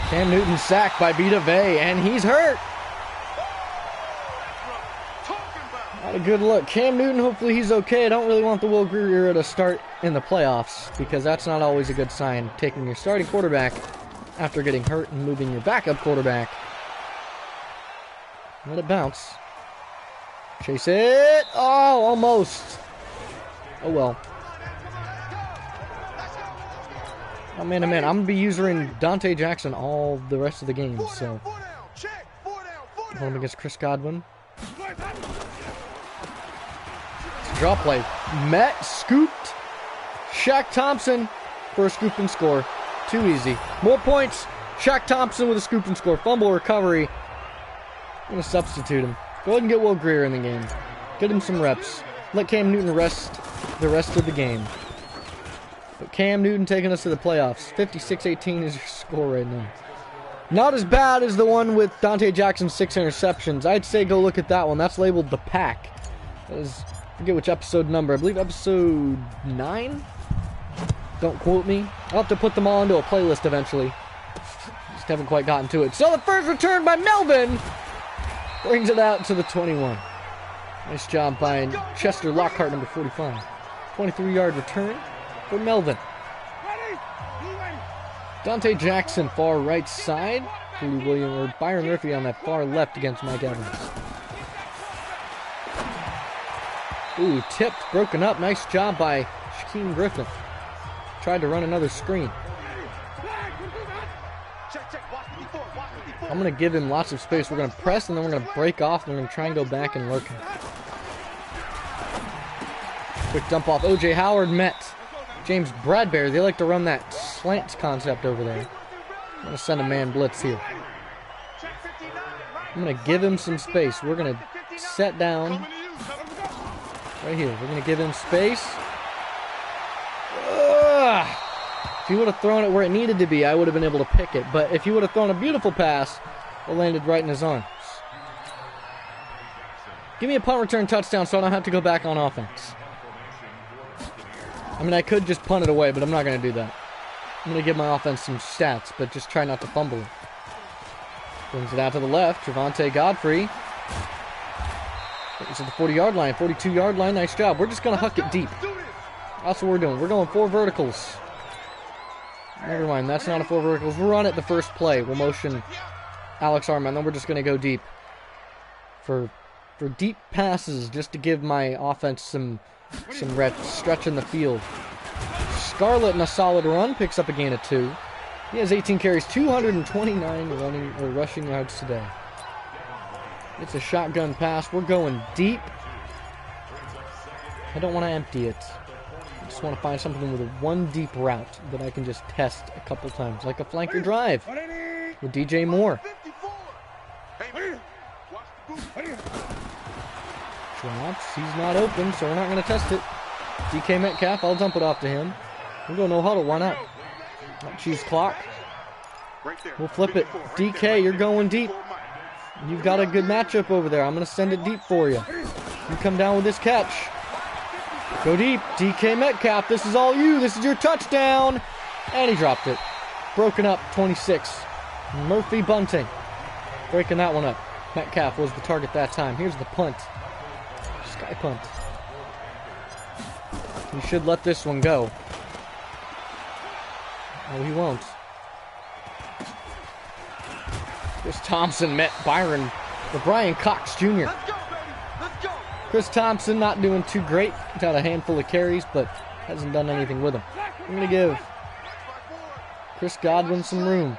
Cam Newton sacked by Vita Vea, and he's hurt. Not a good look. Cam Newton, hopefully he's okay. I don't really want the Will Grier era to start in the playoffs because that's not always a good sign. Taking your starting quarterback after getting hurt and moving your backup quarterback. Let it bounce. Chase it. Oh, almost. Oh well. Oh, man, I'm going to be using Dante Jackson all the rest of the game, so. Home against Chris Godwin. Draw play. Met, scooped. Shaq Thompson for a scoop and score. Too easy. More points. Shaq Thompson with a scoop and score. Fumble recovery. I'm going to substitute him. Go ahead and get Will Grier in the game. Get him some reps. Let Cam Newton rest the rest of the game. But Cam Newton taking us to the playoffs. 56-18 is your score right now. Not as bad as the one with Dante Jackson's 6 interceptions. I'd say go look at that one. That's labeled The Pack. That is, I forget which episode number. I believe episode 9? Don't quote me. I'll have to put them all into a playlist eventually. Just haven't quite gotten to it. So the first return by Melvin brings it out to the 21. Nice job by Chester Lockhart, number 45. 23-yard return for Melvin. Dante Jackson, far right side. Julie Williams or Byron Murphy on that far left against Mike Evans. Ooh, tipped, broken up. Nice job by Shaquem Griffin. Tried to run another screen. I'm going to give him lots of space. We're going to press, and then we're going to break off, and we're going to try and go back and lurk him. Quick dump off. O.J. Howard met James Bradbury. They like to run that slants concept over there. I'm going to send a man blitz here. I'm going to give him some space. We're going to set down right here. We're going to give him space. Ugh. If he would have thrown it where it needed to be, I would have been able to pick it. But if he would have thrown a beautiful pass, it landed right in his arms. Give me a punt return touchdown so I don't have to go back on offense. I mean, I could just punt it away, but I'm not going to do that. I'm going to give my offense some stats, but just try not to fumble it. Brings it out to the left. Trevontae Godfrey. It's at the 40-yard line, 42-yard line. Nice job. We're just going to huck it deep. That's what we're doing. We're going 4 verticals. Never mind, that's not a 4 verticals. We'll run it the first play. We'll motion Alex Arma, and then we're just going to go deep. For deep passes, just to give my offense some reps, stretching the field. Scarlett in a solid run, picks up a gain of 2. He has 18 carries, 229 rushing yards today. It's a shotgun pass. We're going deep. I don't want to empty it. I just want to find something with a 1 deep route that I can just test a couple times, like a flanker drive with DJ Moore. Drops. He's not open, so we're not going to test it. DK Metcalf, I'll dump it off to him. We'll go no huddle. Why not? Cheese clock. We'll flip it. DK, you're going deep. You've got a good matchup over there. I'm going to send it deep for you. You come down with this catch. Go deep. DK Metcalf, this is all you. This is your touchdown. And he dropped it. Broken up, 26. Murphy Bunting breaking that one up. Metcalf was the target that time. Here's the punt. Sky punt. He should let this one go. Oh, he won't. Chris Thompson met Brian Cox Jr. Let's go, baby. Let's go. Chris Thompson not doing too great. He's had a handful of carries, but hasn't done anything with them. I'm going to give Chris Godwin some room.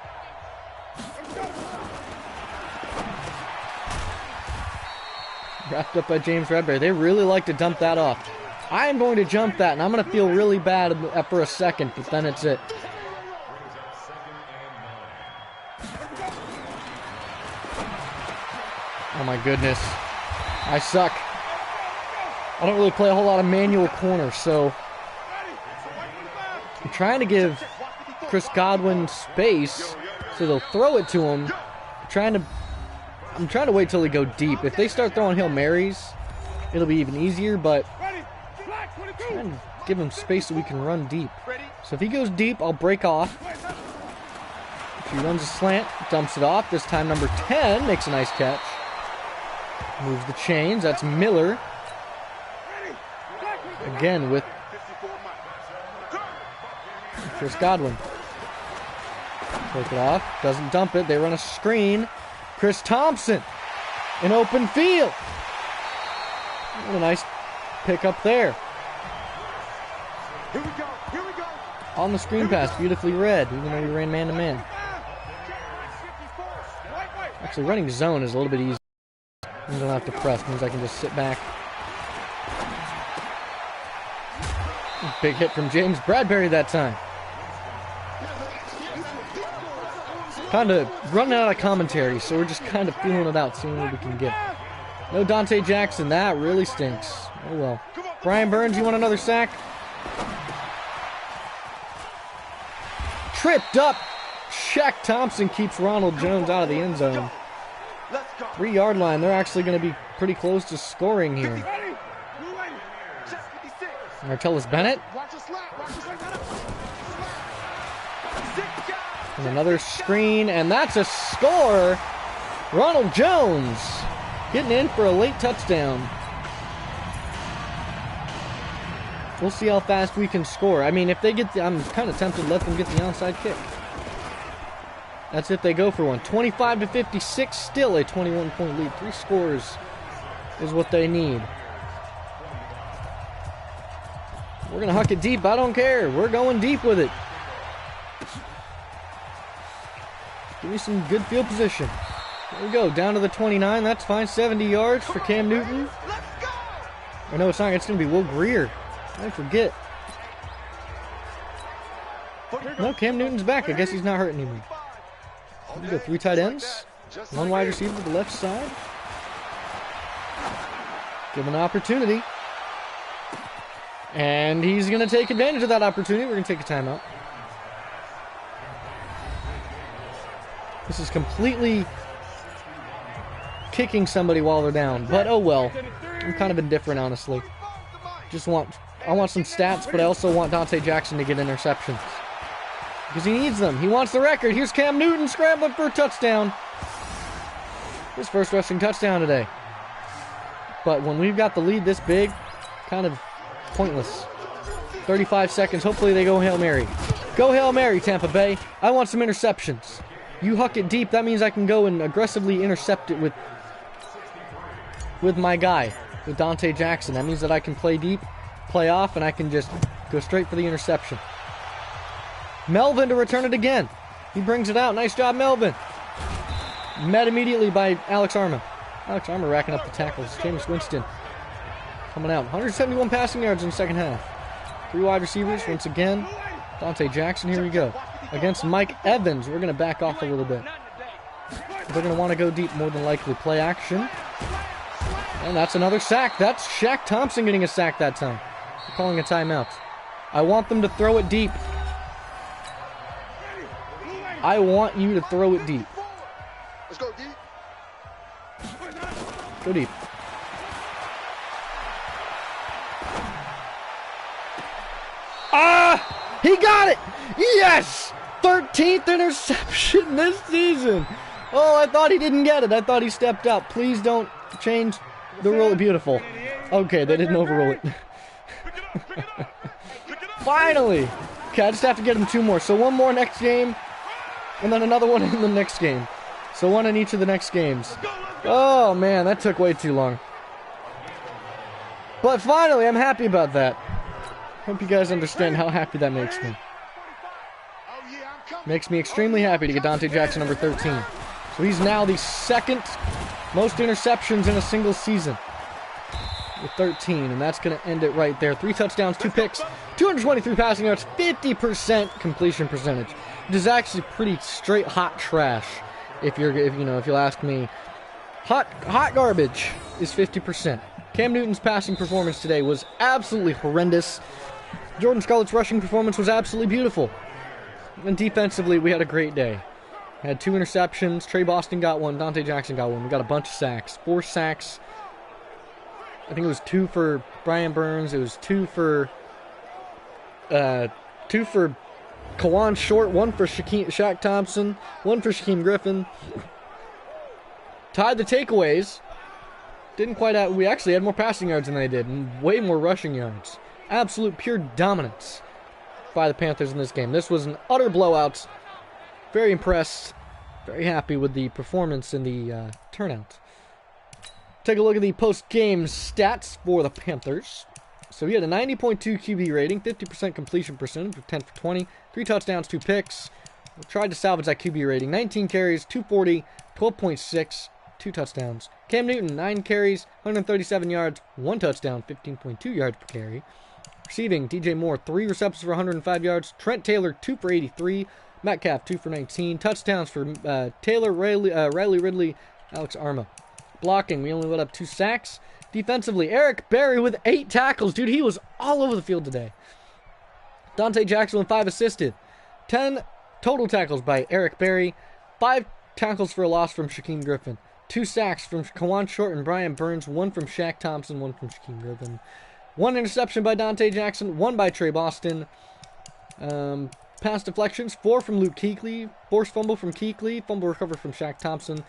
Wrapped up by James Bradbury. They really like to dump that off. I am going to jump that, and I'm going to feel really bad for a second, but then it's it. Oh my goodness. I suck. I don't really play a whole lot of manual corner, so I'm trying to give Chris Godwin space so they'll throw it to him. I'm trying to wait till they go deep. If they start throwing Hail Marys, it'll be even easier, but I'm trying to give him space so we can run deep. So if he goes deep, I'll break off. If he runs a slant, dumps it off. This time number 10 makes a nice catch. Moves the chains. That's Miller. Again with Chris Godwin. Break it off. Doesn't dump it. They run a screen. Chris Thompson in open field. What a nice pick up there. Here we go. Here we go. On the screen pass. Beautifully read, even though we ran man-to-man. Actually, running zone is a little bit easier. I don't have to press. Means I can just sit back. Big hit from James Bradbury that time. Kind of running out of commentary, so we're just kind of feeling it out, seeing what we can get. No Dante Jackson. That really stinks. Oh well. Brian Burns, you want another sack? Tripped up. Shaq Thompson keeps Ronald Jones out of the end zone. 3-yard line. They're actually going to be pretty close to scoring here. Martellus Bennett. And another screen, and that's a score. Ronald Jones getting in for a late touchdown. We'll see how fast we can score. I mean, if they get I'm kind of tempted to let them get the onside kick. That's if they go for one. 25-56, still a 21-point lead. 3 scores is what they need. We're going to huck it deep. I don't care. We're going deep with it. Give me some good field position. There we go. Down to the 29. That's fine. 70 yards for Cam Newton. Or no, it's not. It's going to be Will Greer. I forget. No, Cam Newton's back. I guess he's not hurt anymore. We go 3 tight ends. 1 wide receiver to the left side. Give him an opportunity. And he's going to take advantage of that opportunity. We're going to take a timeout. This is completely kicking somebody while they're down. But oh well. I'm kind of indifferent, honestly. I want some stats, but I also want Dante Jackson to get interceptions. Because he needs them. He wants the record. Here's Cam Newton scrambling for a touchdown. His first rushing touchdown today. But when we've got the lead this big, kind of pointless. 35 seconds. Hopefully they go Hail Mary. Go Hail Mary, Tampa Bay. I want some interceptions. You huck it deep. That means I can go and aggressively intercept it with my guy, with Dante Jackson. That means that I can play deep, play off, and I can just go straight for the interception. Melvin to return it again. He brings it out. Nice job, Melvin. Met immediately by Alex Arma. Alex Arma racking up the tackles. Jameis Winston coming out. 171 passing yards in the second half. 3 wide receivers once again. Dante Jackson, here we go. Against Mike Evans, we're going to back off a little bit. They're going to want to go deep, more than likely. Play action. And that's another sack. That's Shaq Thompson getting a sack that time. We're calling a timeout. I want them to throw it deep. I want you to throw it deep. Let's go deep. Go deep. Ah! He got it! Yes! 13th interception this season. Oh, I thought he didn't get it. I thought he stepped out. Please don't change the rule. Beautiful. Okay, they didn't overrule it. Finally! Okay, I just have to get him 2 more. So 1 more next game, and then another one in the next game. So 1 in each of the next games. Oh, man, that took way too long. But finally, I'm happy about that. Hope you guys understand how happy that makes me. Makes me extremely happy to get Dante Jackson number 13. So he's now the 2nd most interceptions in a single season with 13, and that's going to end it right there. 3 touchdowns, 2 picks, 223 passing yards, 50% completion percentage, which is actually pretty straight hot trash. If you'll ask me, hot garbage is 50%. Cam Newton's passing performance today was absolutely horrendous. Jordan Scarlett's rushing performance was absolutely beautiful. And defensively, we had a great day. Had 2 interceptions. Trey Boston got 1. Dante Jackson got 1. We got a bunch of sacks. 4 sacks. I think it was 2 for Brian Burns. It was 2 for Kawan Short. 1 for Shaq Thompson. 1 for Shaquem Griffin. Tied the takeaways. Didn't quite have... We actually had more passing yards than they did. And way more rushing yards. Absolute pure dominance by the Panthers in this game. This was an utter blowout. Very impressed. Very happy with the performance and the turnout. Take a look at the post-game stats for the Panthers. So he had a 90.2 QB rating, 50% completion percentage, with 10 for 20, 3 touchdowns, 2 picks. We tried to salvage that QB rating. 19 carries, 240, 12.6, 2 touchdowns. Cam Newton, 9 carries, 137 yards, 1 touchdown, 15.2 yards per carry. Receiving, DJ Moore, 3 receptions for 105 yards. Trent Taylor, 2 for 83. Metcalf, 2 for 19. Touchdowns for Taylor, Riley Ridley, Alex Arma. Blocking, we only let up 2 sacks. Defensively, Eric Berry with 8 tackles. Dude, he was all over the field today. Dante Jackson with 5 assisted. 10 total tackles by Eric Berry. 5 tackles for a loss from Shaquem Griffin. 2 sacks from Kawan Short and Brian Burns. 1 from Shaq Thompson, 1 from Shaquem Griffin. 1 interception by Dante Jackson. 1 by Trey Boston. Pass deflections. 4 from Luke Kuechly. Forced fumble from Kuechly. Fumble recovery from Shaq Thompson.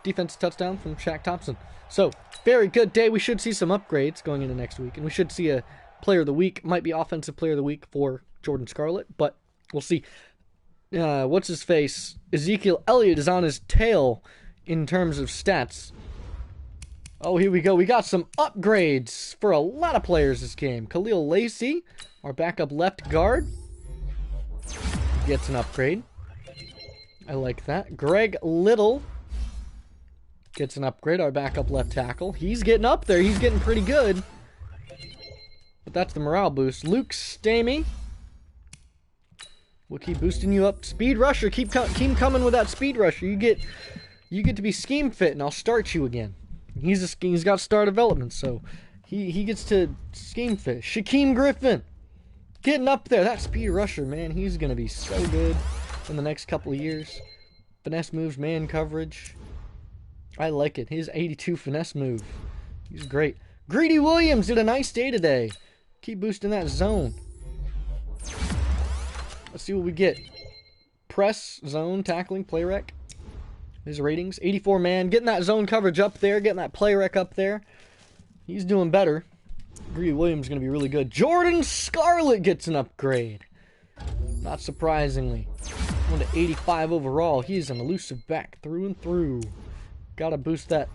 Defensive touchdown from Shaq Thompson. So, very good day. We should see some upgrades going into next week. And we should see a player of the week. Might be offensive player of the week for Jordan Scarlett. But we'll see. What's his face? Ezekiel Elliott is on his tail in terms of stats. Oh, here we go. We got some upgrades for a lot of players this game. Khalil Lacey, our backup left guard, gets an upgrade. I like that. Greg Little gets an upgrade, our backup left tackle. He's getting up there. He's getting pretty good. But that's the morale boost. Luke Stamey. We'll keep boosting you up. Speed rusher. Keep coming with that speed rusher. You get to be scheme fit, and I'll start you again. He's got star development, so he gets to scheme fit. Shaquem Griffin getting up there. That speed rusher, man, he's gonna be so good in the next couple of years. Finesse moves, man coverage. I like it. His 82 finesse move. He's great. Greedy Williams did a nice day today. Keep boosting that zone. Let's see what we get. Press, zone, tackling, play rec. His ratings, 84 man. Getting that zone coverage up there. Getting that play rec up there. He's doing better. Greedy Williams is going to be really good. Jordan Scarlett gets an upgrade. Not surprisingly. 1 to 85 overall. He's an elusive back through and through. Gotta boost that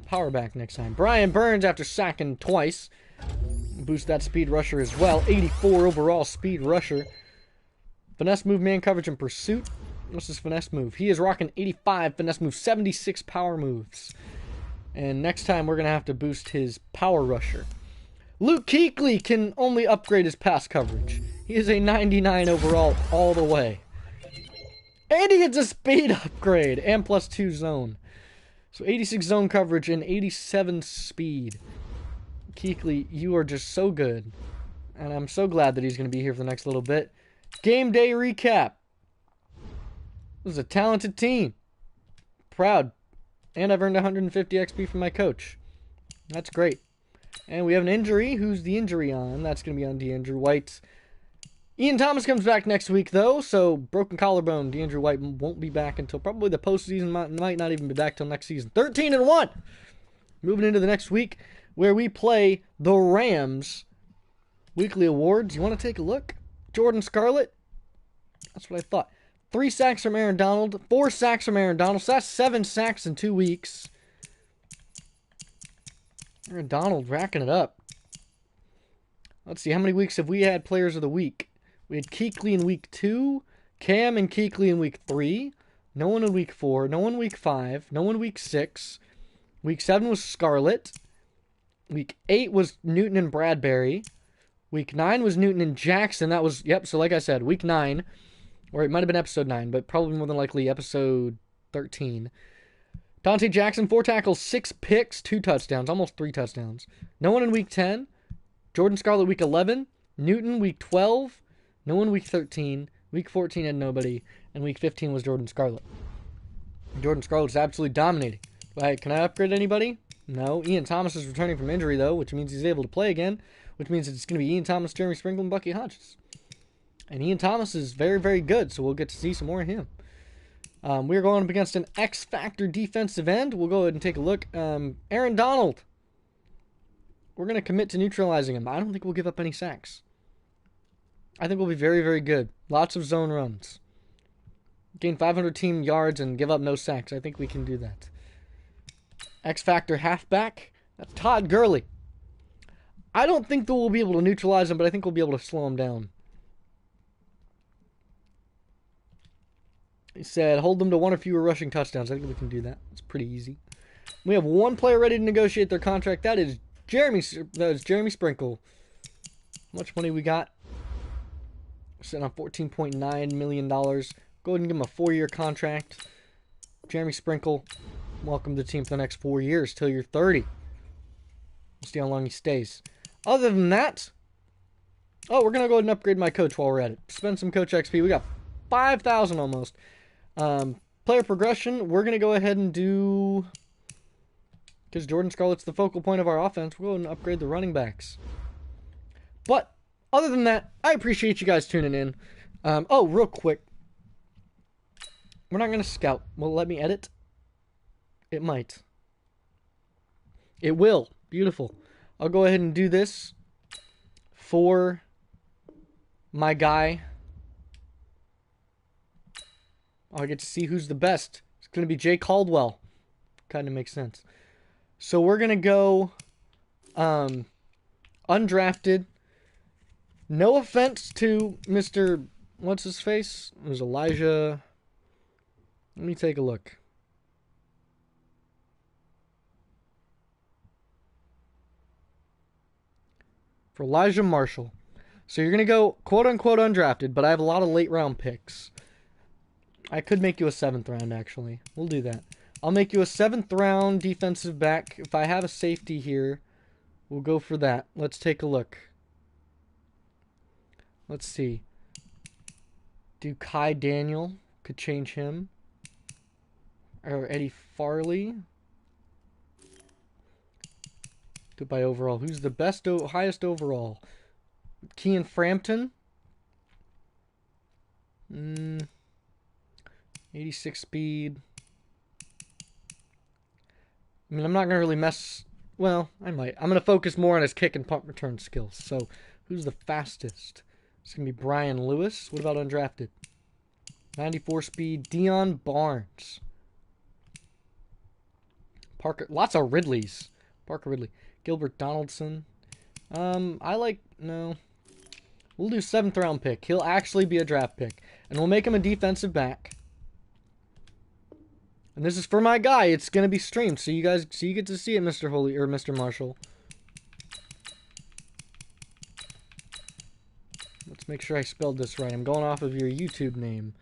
power back next time. Brian Burns, after sacking twice, boost that speed rusher as well. 84 overall speed rusher. Finesse move, man coverage, and pursuit. What's his finesse move? He is rocking 85 finesse move, 76 power moves. And next time we're going to have to boost his power rusher. Luke Kuechly can only upgrade his pass coverage. He is a 99 overall all the way. And he gets a speed upgrade and +2 zone. So 86 zone coverage and 87 speed. Kuechly, you are just so good. And I'm so glad that he's going to be here for the next little bit. Game day recap. This is a talented team. Proud And I've earned 150 XP from my coach. That's great. And we have an injury. Who's the injury on? That's going to be on DeAndrew White. Ian Thomas comes back next week, though, so broken collarbone. DeAndrew White won't be back until probably the postseason. Might not even be back till next season. 13-1. Moving into the next week, where we play the Rams. Weekly awards. You want to take a look? Jordan Scarlett. That's what I thought. 3 sacks from Aaron Donald. 4 sacks from Aaron Donald. So that's 7 sacks in 2 weeks. Aaron Donald racking it up. Let's see, how many weeks have we had players of the week? We had Kuechly in week 2, Cam and Kuechly in week 3, no one in week 4, no one in week 5, no one in week 6. Week 7 was Scarlett. Week 8 was Newton and Bradbury. Week 9 was Newton and Jackson. That was, yep, so like I said, week 9, or it might have been episode 9, but probably more than likely episode 13. Dante Jackson, 4 tackles, 6 picks, 2 touchdowns, almost 3 touchdowns. No one in week 10. Jordan Scarlett week 11. Newton week 12. No one week 13. Week 14 had nobody. And week 15 was Jordan Scarlett. Jordan Scarlett's absolutely dominating. Right, can I upgrade anybody? No. Ian Thomas is returning from injury, though, which means he's able to play again, which means it's going to be Ian Thomas, Jeremy Sprinkle, and Bucky Hodges. And Ian Thomas is very, very good, so we'll get to see some more of him. We're going up against an X-Factor defensive end. We'll go ahead and take a look. Aaron Donald. We're going to commit to neutralizing him. I don't think we'll give up any sacks. I think we'll be very, very good. Lots of zone runs. Gain 500 team yards and give up no sacks. I think we can do that. X-Factor halfback. That's Todd Gurley. I don't think that we'll be able to neutralize him, but I think we'll be able to slow him down. He said, hold them to 1 or fewer rushing touchdowns. I think we can do that. It's pretty easy. We have 1 player ready to negotiate their contract. That is Jeremy Sprinkle. How much money we got? We're sitting on $14.9 million. Go ahead and give him a 4-year contract. Jeremy Sprinkle, welcome to the team for the next 4 years till you're 30. We'll see how long he stays. Other than that, we're going to go ahead and upgrade my coach while we're at it. Spend some coach XP. We got 5,000 almost. Player progression, we're going to go ahead and do, because Jordan Scarlett's the focal point of our offense, we'll go ahead and upgrade the running backs. But other than that, I appreciate you guys tuning in. Real quick. We're not going to scout. Will it let me edit? It might. It will. Beautiful. I'll go ahead and do this for my guy. I get to see who's the best. It's going to be Jay Caldwell. Kind of makes sense. So we're going to go undrafted. No offense to Mr. What's his face? It was Elijah. Let me take a look. For Elijah Marshall. So you're going to go quote-unquote undrafted, but I have a lot of late-round picks. I could make you a 7th round, actually. We'll do that. I'll make you a 7th round defensive back. If I have a safety here, we'll go for that. Let's take a look. Let's see. Do Kai Daniel. Could change him. Or Eddie Farley. Do it by overall. Who's the best, highest overall? Kean Frampton. 86 speed. I mean, I'm not going to really mess... Well, I might. I'm going to focus more on his kick and punt return skills. So, who's the fastest? It's going to be Brian Lewis. What about undrafted? 94 speed. Dion Barnes. Parker. Lots of Ridleys. Parker Ridley. Gilbert Donaldson. No. We'll do 7th round pick. He'll actually be a draft pick. And we'll make him a defensive back. And this is for my guy. It's going to be streamed. So you get to see it, Mr. Holy, or Mr. Marshall. Let's make sure I spelled this right. I'm going off of your YouTube name.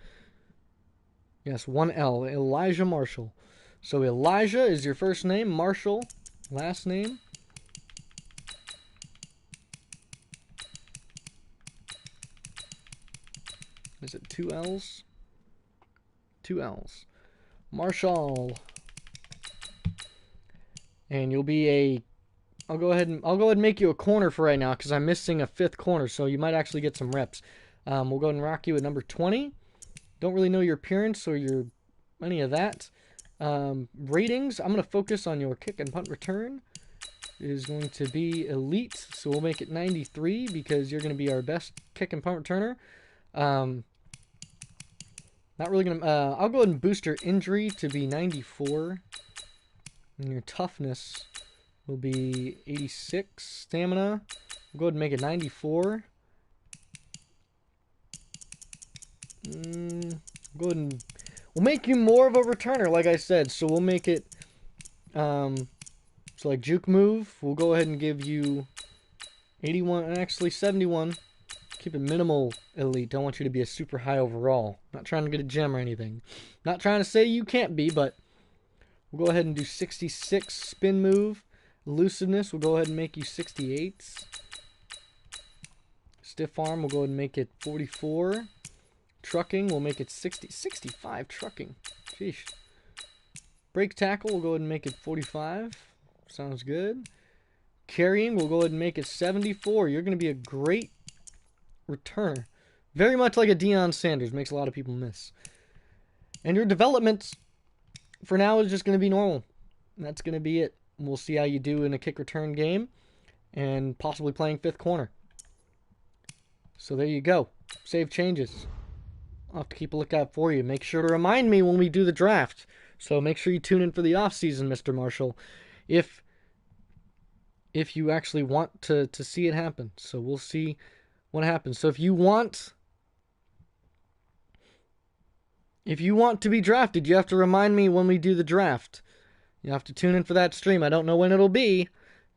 Yes, 1 L. Elijah Marshall. So Elijah is your first name. Marshall, last name. Is it 2 L's? 2 L's. Marshall. and you'll be a. I'll go ahead and make you a corner for right now because I'm missing a 5th corner, so you might actually get some reps. We'll go ahead and rock you at number 20. Don't really know your appearance or your any of that. Ratings. I'm going to focus on your kick and punt return. It is going to be elite, so we'll make it 93 because you're going to be our best kick and punt returner. Not really going to... I'll go ahead and boost your injury to be 94. And your toughness will be 86. Stamina, we'll go ahead and make it 94. Go ahead and... We'll make you more of a returner, like I said. So we'll make it... So like juke move, we'll go ahead and give you 81, actually 71. Keep it minimal elite. Don't want you to be a super high overall. Not trying to get a gem or anything. Not trying to say you can't be, but we'll go ahead and do 66 spin move. Elusiveness, we'll go ahead and make you 68. Stiff arm, we'll go ahead and make it 44. Trucking, we'll make it 60. 65 trucking. Sheesh. Break tackle, we'll go ahead and make it 45. Sounds good. Carrying, we'll go ahead and make it 74. You're going to be a great returner. Very much like a Deion Sanders. Makes a lot of people miss. And your development for now is just going to be normal. And that's going to be it. We'll see how you do in a kick return game. And possibly playing 5th corner. So there you go. Save changes. I'll have to keep a lookout for you. Make sure to remind me when we do the draft. So make sure you tune in for the offseason, Mr. Marshall. If you actually want to see it happen. So we'll see what happens. So if you want to be drafted, you have to remind me when we do the draft. You have to tune in for that stream. I don't know when it'll be.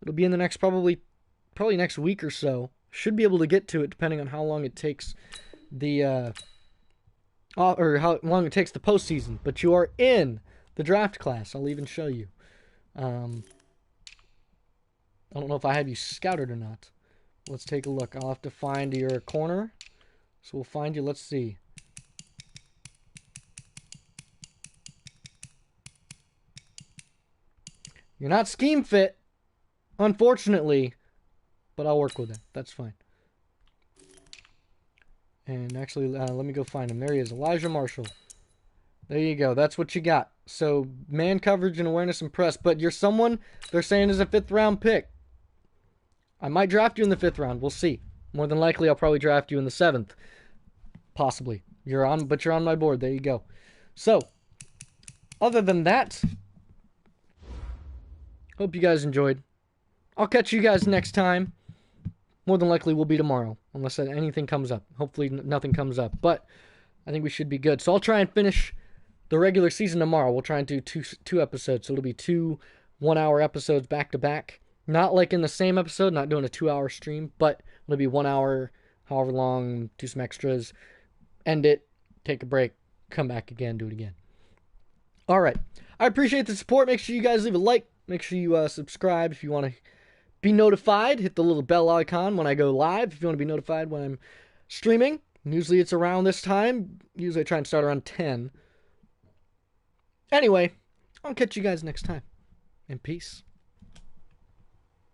It'll be in the next probably next week or so. Should be able to get to it depending on how long it takes the or how long it takes the postseason. But you are in the draft class. I'll even show you. I don't know if I have you scouted or not. Let's take a look. I'll have to find your corner. So we'll find you. Let's see. You're not scheme fit, unfortunately, but I'll work with it. That's fine. And actually, let me go find him. There he is, Elijah Marshall. There you go. That's what you got. So, man coverage and awareness and press. But you're someone they're saying is a 5th round pick. I might draft you in the 5th round. We'll see. More than likely, I'll probably draft you in the 7th. Possibly. You're on my board. There you go. So, other than that, hope you guys enjoyed. I'll catch you guys next time. More than likely will be tomorrow, unless anything comes up. Hopefully nothing comes up, but I think we should be good. So I'll try and finish the regular season tomorrow. We'll try and do two episodes. So it'll be 2 1-hour episodes back to back. Not like in the same episode, not doing a 2-hour stream, but it'll be 1 hour, however long, do some extras, end it, take a break, come back again, do it again. All right. I appreciate the support. Make sure you guys leave a like. Make sure you subscribe if you want to be notified. Hit the little bell icon when I go live if you want to be notified when I'm streaming. Usually it's around this time. Usually I try and start around 10. Anyway, I'll catch you guys next time. And peace.